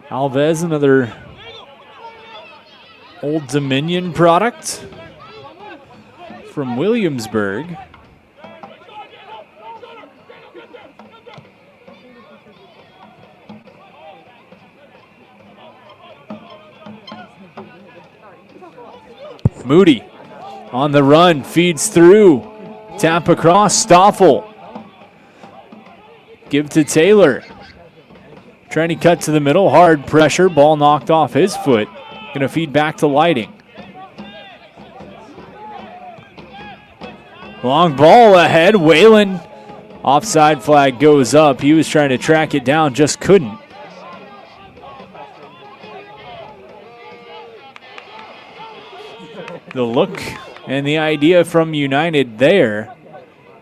Alves, another Old Dominion product from Williamsburg. Moody on the run, feeds through, tap across, Stoffel. Give to Taylor. Trying to cut to the middle, hard pressure, ball knocked off his foot. Gonna feed back to Lighting. Long ball ahead, Whalen. Offside flag goes up. He was trying to track it down, just couldn't. The look and the idea from United there.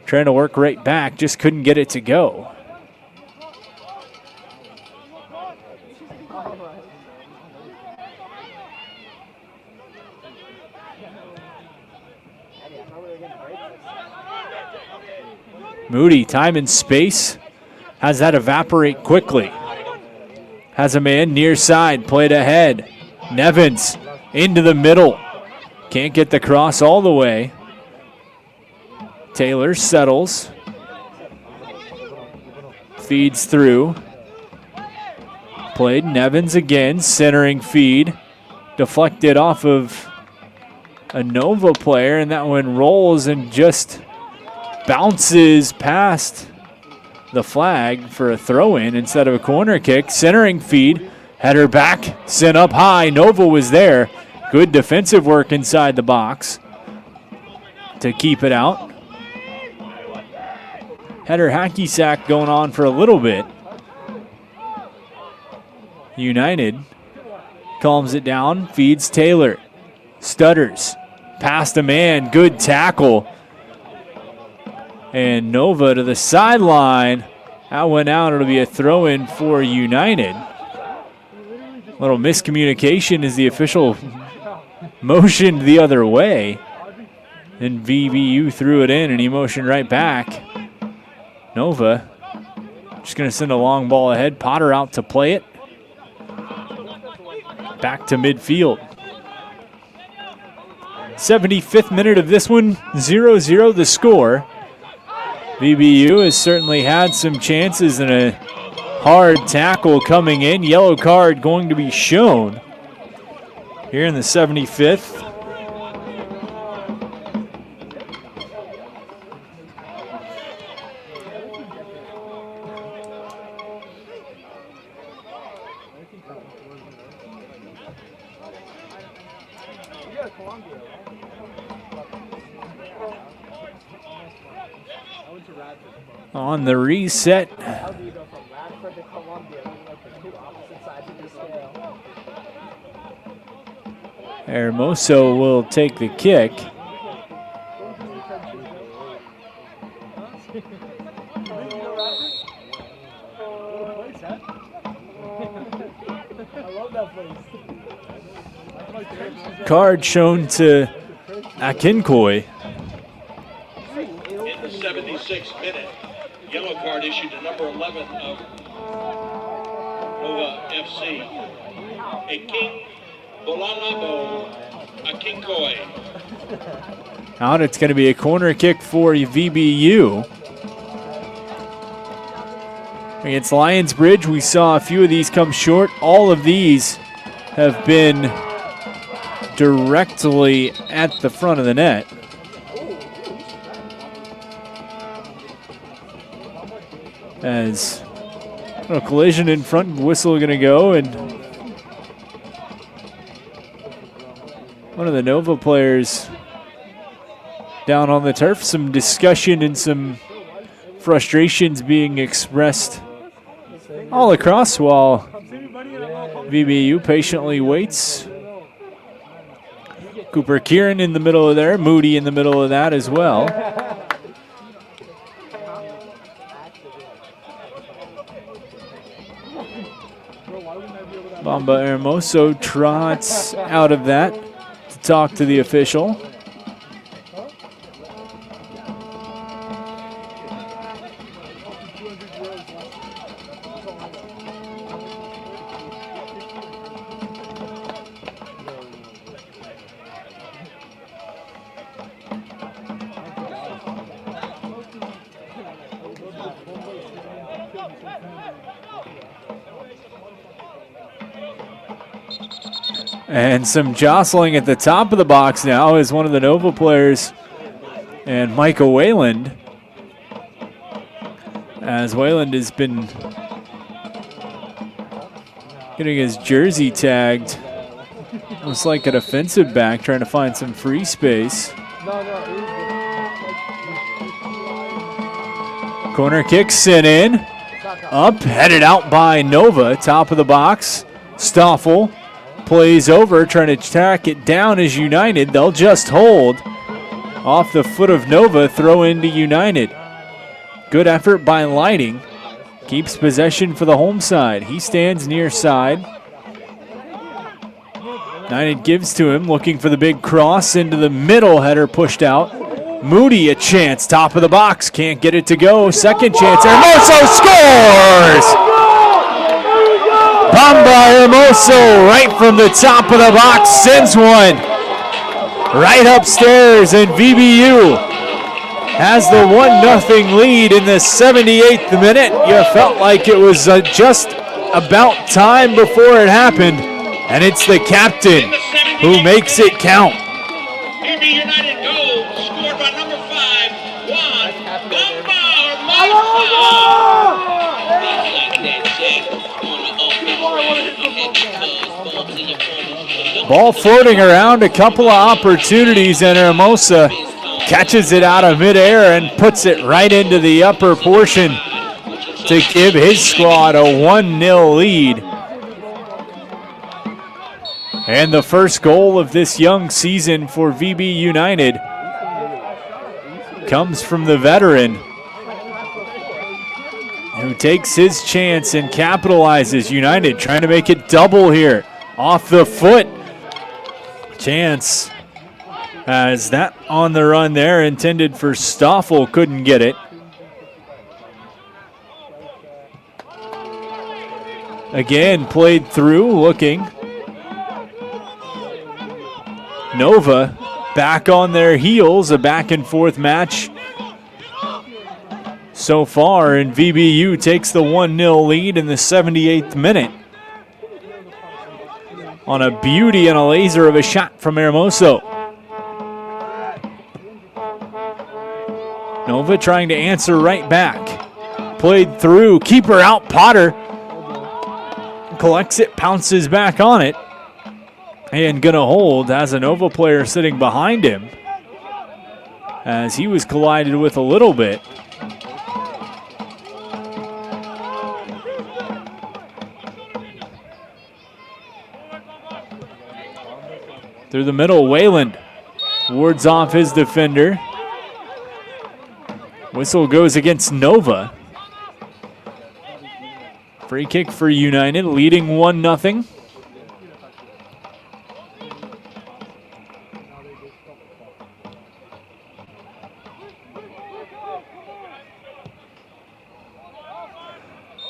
Trying to work right back, just couldn't get it to go. Moody, time and space, has that evaporate quickly. Has a man near side, played ahead. Nevins into the middle. Can't get the cross all the way. Taylor settles. Feeds through. Played Nevins again, centering feed. Deflected off of a Nova player, and that one rolls and just bounces past the flag for a throw-in instead of a corner kick. Centering feed, header back, sent up high. Nova was there. Good defensive work inside the box to keep it out. Header hacky sack going on for a little bit. United calms it down, feeds Taylor. Stutters, past a man. Good tackle. And Nova to the sideline. That went out. It'll be a throw-in for United. Little miscommunication as the official motioned the other way. Then VBU threw it in, and he motioned right back. Nova just going to send a long ball ahead. Potter out to play it. Back to midfield. 75th minute of this one, 0-0 the score. VBU has certainly had some chances and a hard tackle coming in. Yellow card going to be shown here in the 75th. On the reset, Hermoso will take the kick. Card shown to Akinkoy. In the 76th minute, yellow card issued to number 11 of Nova FC, Akin Bolalabo Akinkoy. Out, it's going to be a corner kick for VBU. Against Lionsbridge, we saw a few of these come short. All of these have been directly at the front of the net. As a collision in front, whistle going to go, and one of the Nova players down on the turf. Some discussion and some frustrations being expressed all across while VBU patiently waits. Cooper Kieran in the middle of there, Moody in the middle of that as well. Bamba Hermoso trots out of that to talk to the official. And some jostling at the top of the box now is one of the Nova players and Micah Wayland. As Wayland has been getting his jersey tagged. Looks like a defensive back trying to find some free space. Corner kick sent in. Up, headed out by Nova, top of the box. Stoffel plays over, trying to track it down as United. They'll just hold. Off the foot of Nova, throw into United. Good effort by Lighting. Keeps possession for the home side. He stands near side. United gives to him, looking for the big cross into the middle, header pushed out. Moody a chance, top of the box, can't get it to go. Second chance, Hermoso scores! Bamba Hermoso right from the top of the box sends one right upstairs, and VBU has the 1-0 lead in the 78th minute. You felt like it was just about time before it happened, and it's the captain who makes it count. United goal scored by number 5, Juan Bamba Hermoso. Ball floating around, a couple of opportunities, and Hermosa catches it out of midair and puts it right into the upper portion to give his squad a 1-0 lead. And the first goal of this young season for VB United comes from the veteran who takes his chance and capitalizes. United trying to make it double here. Off the foot. Chance as that on the run there, intended for Stoffel, couldn't get it. Again, played through, looking. Nova back on their heels, a back and forth match so far, and VBU takes the 1-0 lead in the 78th minute on a beauty and a laser of a shot from Hermoso. Nova trying to answer right back. Played through, keeper out, Potter collects it, pounces back on it, and gonna hold. Has a Nova player sitting behind him as he was collided with a little bit. Through the middle, Wayland wards off his defender. Whistle goes against Nova. Free kick for United, leading 1-0.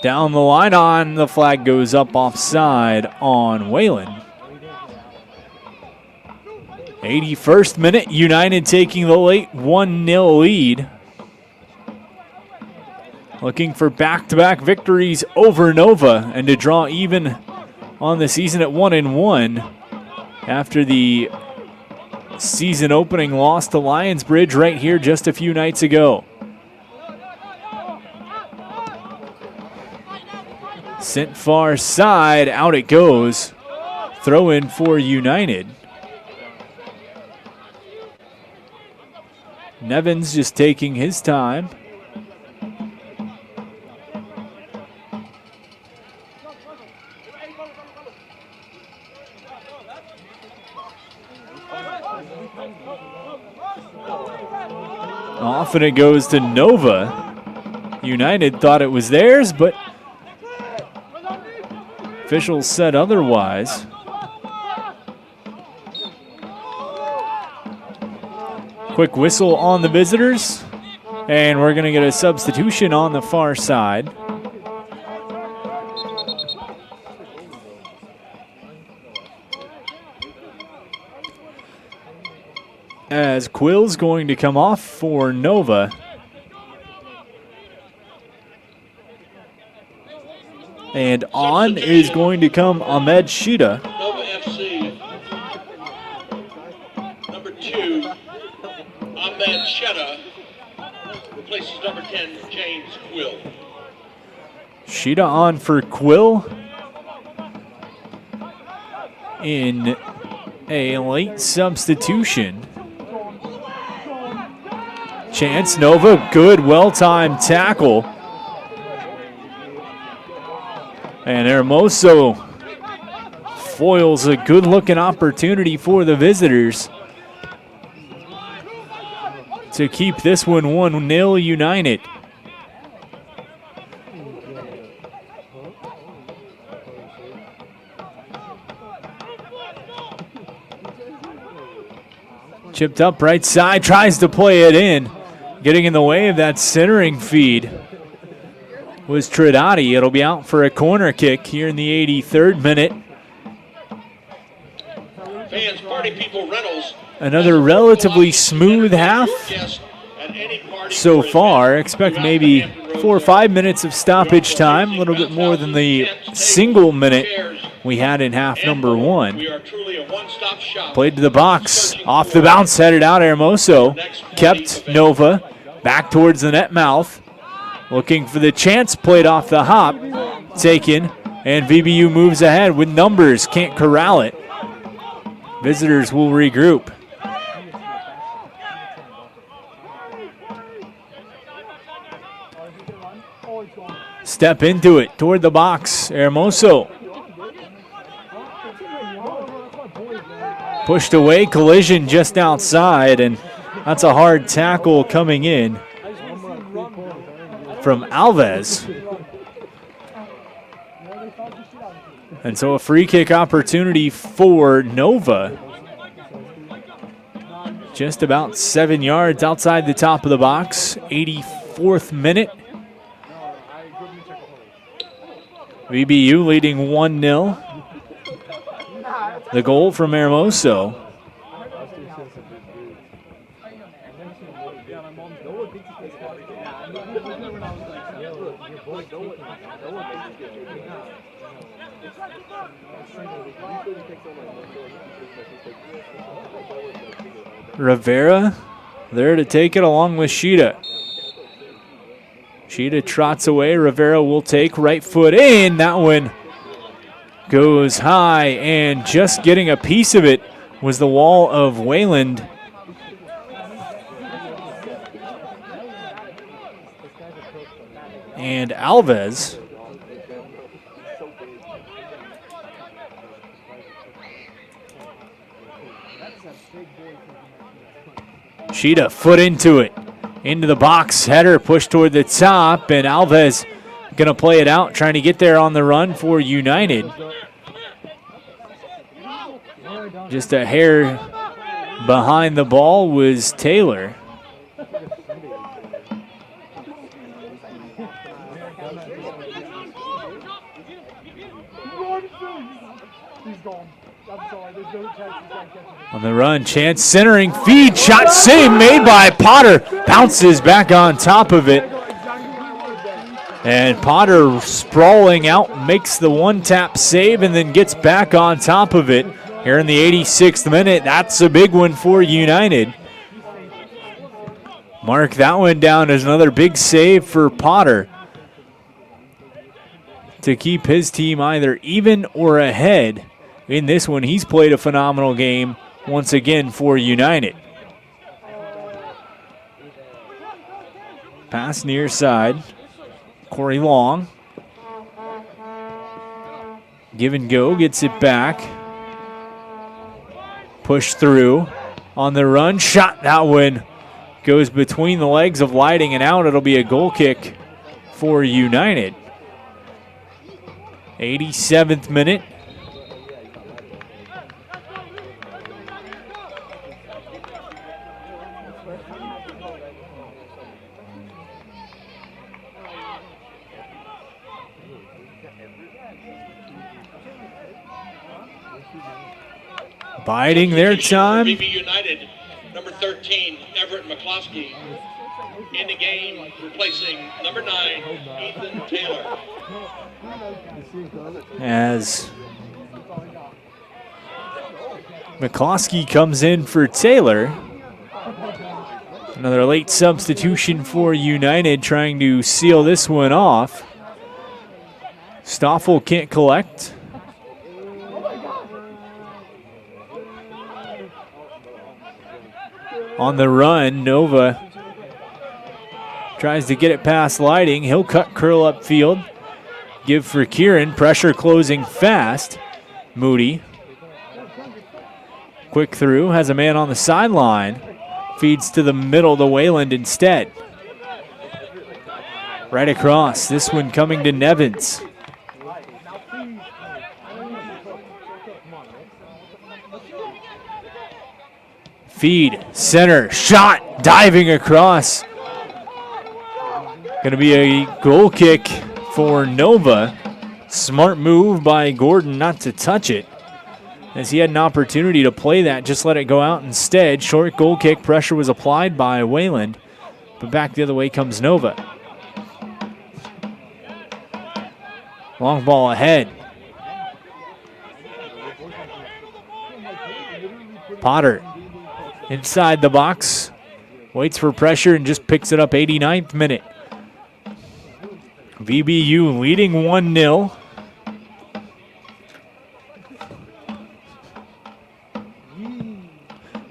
Down the line on, the flag goes up offside on Wayland. 81st minute, United taking the late 1-0 lead. Looking for back-to-back victories over Nova and to draw even on the season at 1-1 after the season opening loss to Lionsbridge right here just a few nights ago. Sent far side, out it goes. Throw in for United. Nevins just taking his time. Off and it goes to Nova. United thought it was theirs, but officials said otherwise. Quick whistle on the visitors, and we're going to get a substitution on the far side. As Quill's going to come off for Nova. And on is going to come Ahmed Shida. Nova FC, number 2, Ahmed Shida, replaces number 10, James Quill. Shida on for Quill in a late substitution. Chance, Nova, good, well-timed tackle. And Hermoso foils a good-looking opportunity for the visitors to keep this one 1-0 United. Chipped up right side, tries to play it in. Getting in the way of that centering feed was Trinati. It'll be out for a corner kick here in the 83rd minute. Fans, Party People Rentals. Another relatively smooth half so far. Expect maybe 4 or 5 minutes of stoppage time, a little bit more than the single minute we had in half number 1. Played to the box, off the bounce, headed out. Hermoso kept Nova back towards the net mouth. Looking for the chance, played off the hop, taken, and VBU moves ahead with numbers, can't corral it. Visitors will regroup. Step into it, toward the box, Hermoso. Pushed away, collision just outside, and that's a hard tackle coming in from Alves. And so a free kick opportunity for Nova. Just about 7 yards outside the top of the box, 84th minute. VBU leading 1-0. The goal from Hermoso. Rivera there to take it along with Sheeta. Sheeta trots away. Rivera will take, right foot in. That one goes high, and just getting a piece of it was the wall of Wayland. And Alves. Sheeta, foot into it. Into the box, header pushed toward the top, and Alves going to play it out, trying to get there on the run for United. Just a hair behind the ball was Taylor. On the run, chance centering, feed, shot, save made by Potter. Bounces back on top of it. And Potter sprawling out, makes the one-tap save, and then gets back on top of it. Here in the 86th minute, that's a big one for United. Mark that one down as another big save for Potter to keep his team either even or ahead. In this one, he's played a phenomenal game once again for United. Pass near side. Corey Long. Give and go, gets it back. Push through. On the run, shot. That one goes between the legs of Lighting and out. It'll be a goal kick for United. 87th minute. Biding their time. VBU United, number 13, Everett McCloskey, in the game, replacing number 9, Ethan Taylor. As McCloskey comes in for Taylor. Another late substitution for United, trying to seal this one off. Stoffel can't collect. On the run, Nova tries to get it past Lighting. He'll cut curl upfield. Give for Kieran. Pressure closing fast. Moody. Quick through. Has a man on the sideline. Feeds to the middle to Wayland instead. Right across. This one coming to Nevins. Feed, center, shot, diving across. Going to be a goal kick for Nova. Smart move by Gordon not to touch it, as he had an opportunity to play that, just let it go out instead. Short goal kick, pressure was applied by Wayland, but back the other way comes Nova. Long ball ahead. Potter. Inside the box, waits for pressure and just picks it up. 89th minute. VBU leading 1-0.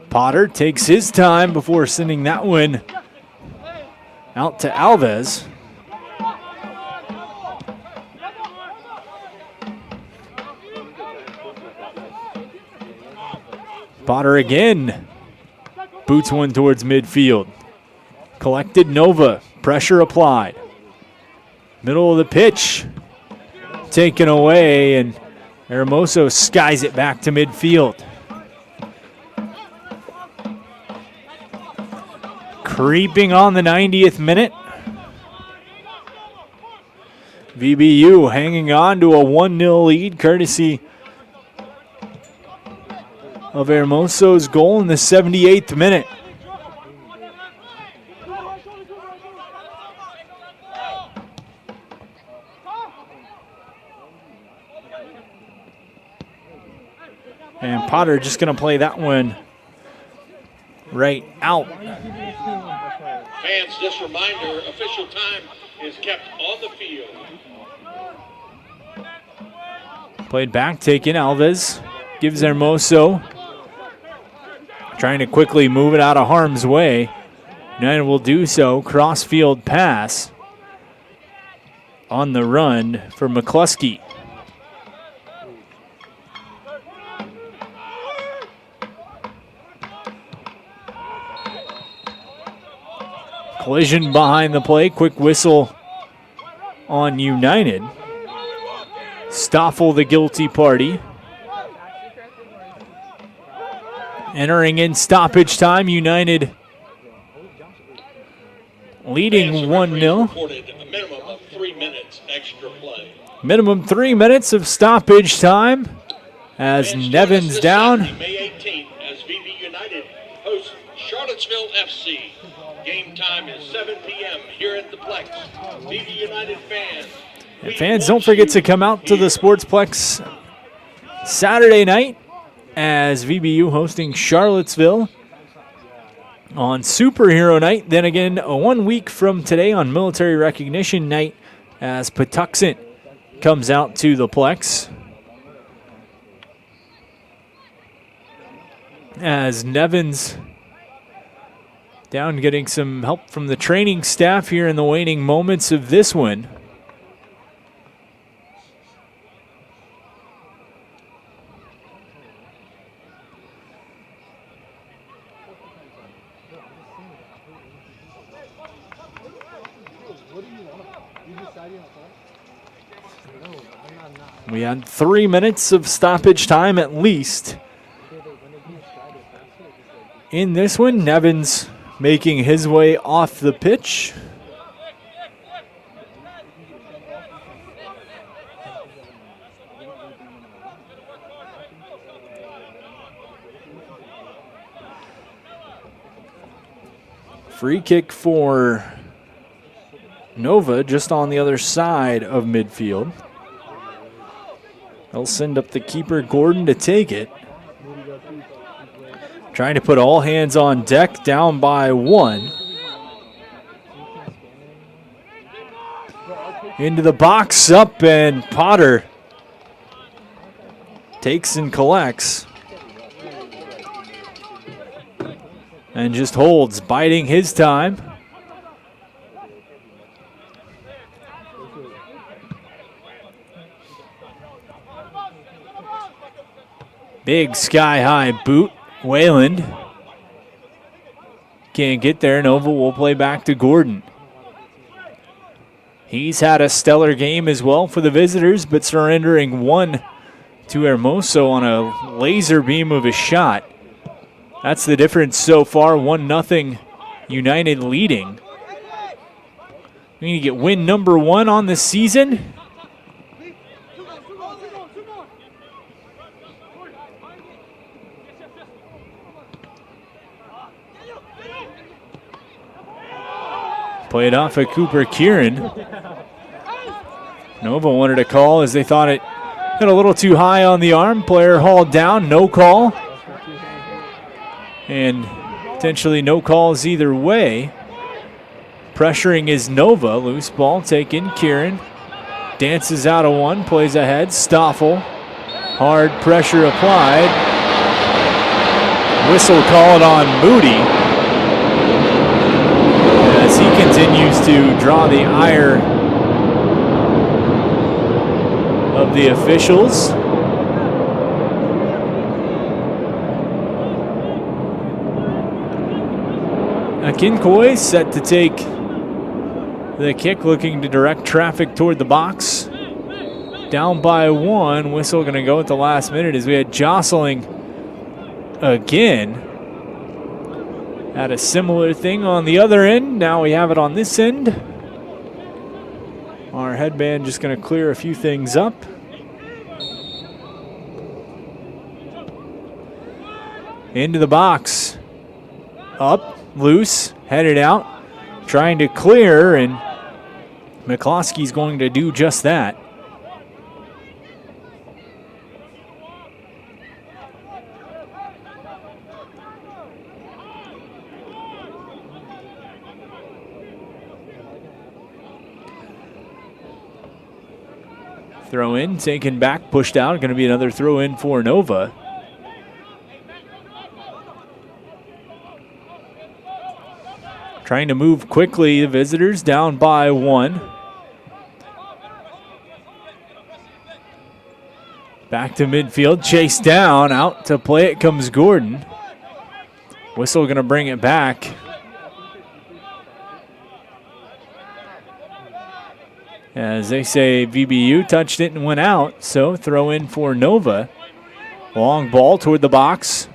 Potter takes his time before sending that one out to Alves. Potter again. Boots one towards midfield. Collected Nova. Pressure applied. Middle of the pitch. Taken away, and Hermoso skies it back to midfield. Creeping on the 90th minute. VBU hanging on to a 1-0 lead courtesy of Hermoso's goal in the 78th minute. And Potter just going to play that one right out. Fans, just reminder, official time is kept on the field. Played back, taken. Alves gives Hermoso. Trying to quickly move it out of harm's way. United will do so. Cross-field pass. On the run for McCluskey. Collision behind the play. Quick whistle on United. Stoffel the guilty party. Entering in stoppage time, United leading 1-0. A minimum of 3 minutes extra play. Minimum 3 minutes of stoppage time as Nevins down. May 18th as VB United hosts Charlottesville FC. Game time is 7 p.m. here at the Plex. VB United fans. And fans, don't forget to come out to the Sportsplex Saturday night as VBU hosting Charlottesville on Superhero Night. Then again, 1 week from today on Military Recognition Night as Patuxent comes out to the Plex. As Nevins down getting some help from the training staff here in the waning moments of this one. We had 3 minutes of stoppage time at least. In this one, Nevins making his way off the pitch. Free kick for Nova just on the other side of midfield. They'll send up the keeper, Gordon, to take it. Trying to put all hands on deck, down by 1. Into the box, up, and Potter takes and collects. And just holds, biding his time. Big sky-high boot. Wayland can't get there. Nova will play back to Gordon. He's had a stellar game as well for the visitors, but surrendering 1 to Hermoso on a laser beam of a shot. That's the difference so far, 1-0 United leading. We need to get win number 1 on the season. Played off of Cooper Kieran. Nova wanted a call as they thought it hit a little too high on the arm. Player hauled down, no call. And potentially no calls either way. Pressuring is Nova. Loose ball taken. Kieran dances out of one, plays ahead. Stoffel. Hard pressure applied. Whistle called on Moody. As he continues to draw the ire of the officials. Akinkoy set to take the kick, looking to direct traffic toward the box. Down by 1. Whistle going to go at the last minute as we had jostling again. Had a similar thing on the other end. Now we have it on this end. Our headband just going to clear a few things up. Into the box. Up, loose, headed out. Trying to clear, and McCloskey's going to do just that. Throw in, taken back, pushed out. Going to be another throw in for Nova. Trying to move quickly, the visitors down by 1. Back to midfield, chased down, out to play it comes Gordon. Whistle going to bring it back. As they say, VBU touched it and went out, so throw in for Nova. Long ball toward the box.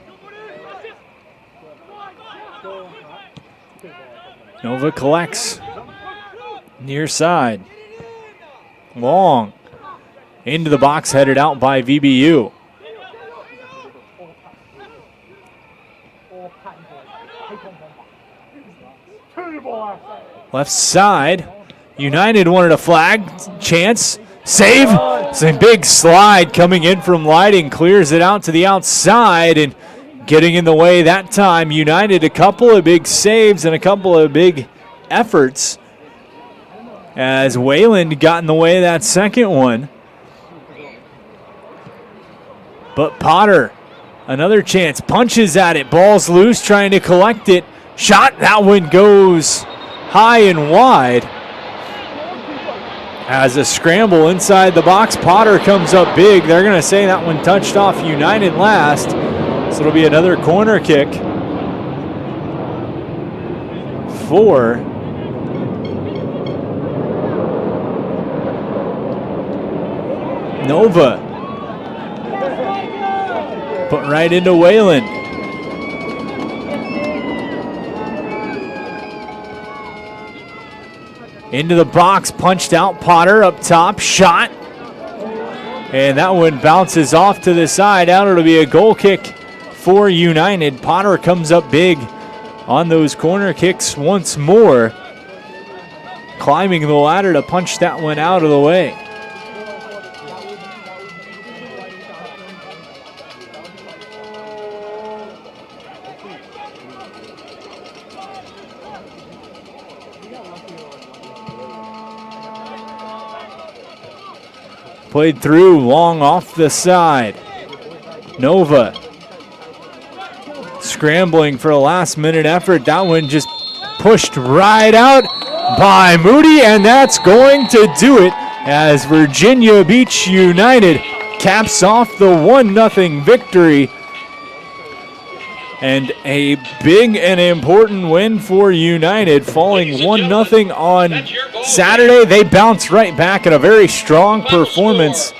Nova collects. Near side. Long. Into the box, headed out by VBU. Left side. United wanted a flag. Chance. Save. It's a big slide coming in from Lighting. Clears it out to the outside, and getting in the way that time. United a couple of big saves and a couple of big efforts as Wayland got in the way of that second one. But Potter, another chance, punches at it. Ball's loose, trying to collect it. Shot, that one goes high and wide. As a scramble inside the box, Potter comes up big. They're going to say that one touched off United last. So it'll be another corner kick for Nova. Put right into Wayland. Into the box, punched out. Potter up top, shot. And that one bounces off to the side. Out, it'll be a goal kick for United. Potter comes up big on those corner kicks once more. Climbing the ladder to punch that one out of the way. Played through, long off the side. Nova scrambling for a last minute effort. That one just pushed right out by Moody, and that's going to do it as Virginia Beach United caps off the 1-0 victory. And a big and important win for United, falling 1-0 on Saturday. They bounce right back in a very strong performance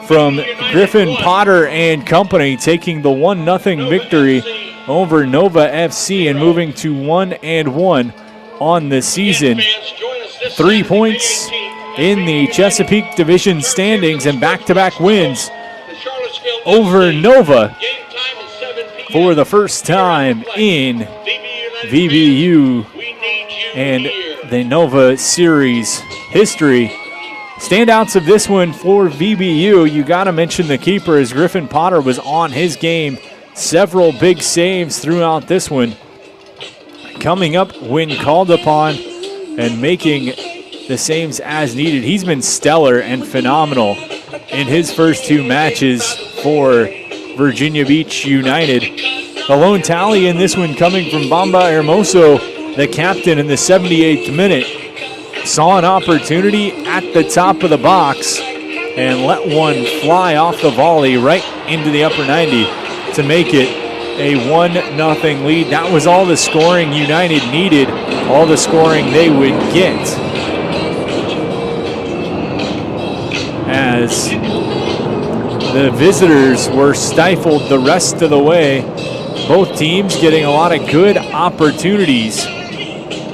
from Griffin Potter and company, taking the 1-0 victory over Nova FC and moving to 1-1 on the season. 3 points in the Chesapeake Division standings and back-to-back wins over Nova for the first time in VBU and the Nova Series history. Standouts of this one for VBU, you got to mention the keeper as Griffin Potter was on his game. Several big saves throughout this one. Coming up when called upon and making the saves as needed. He's been stellar and phenomenal in his first 2 matches for Virginia Beach United. The lone tally in this one coming from Bamba Hermoso, the captain, in the 78th minute. Saw an opportunity at the top of the box and let one fly off the volley right into the upper 90 to make it a 1-0 lead. That was all the scoring United needed, all the scoring they would get, as the visitors were stifled the rest of the way. Both teams getting a lot of good opportunities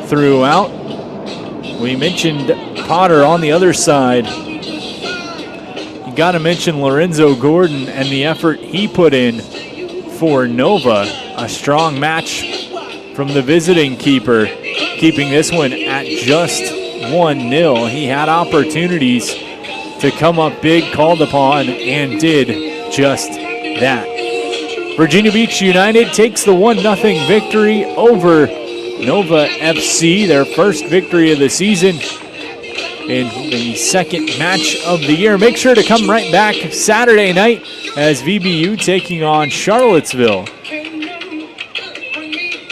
throughout. We mentioned Potter on the other side. You got to mention Lorenzo Gordon and the effort he put in for Nova. A strong match from the visiting keeper, keeping this one at just 1-0. He had opportunities to come up big, called upon, and did just that. Virginia Beach United takes the 1-0 victory over Nova FC, their first victory of the season in the second match of the year. Make sure to come right back Saturday night as VBU taking on Charlottesville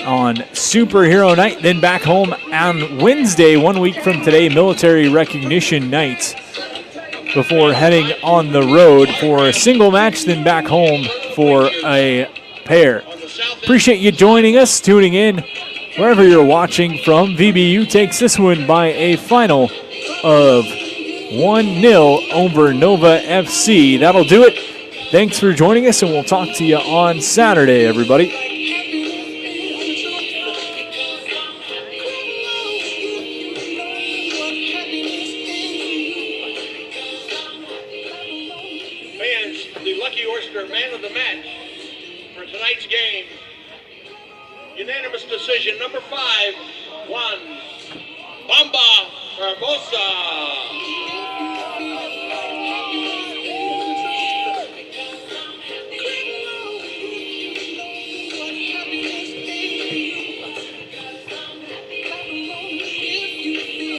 on Superhero Night, then back home on Wednesday, 1 week from today, Military Recognition Night, before heading on the road for a single match, then back home for a pair. Appreciate you joining us, tuning in, wherever you're watching from. VBU takes this one by a final of 1-0 over Nova FC. That'll do it. Thanks for joining us, and we'll talk to you on Saturday, everybody. Unanimous decision, number 5, 1, Bamba Hermosa.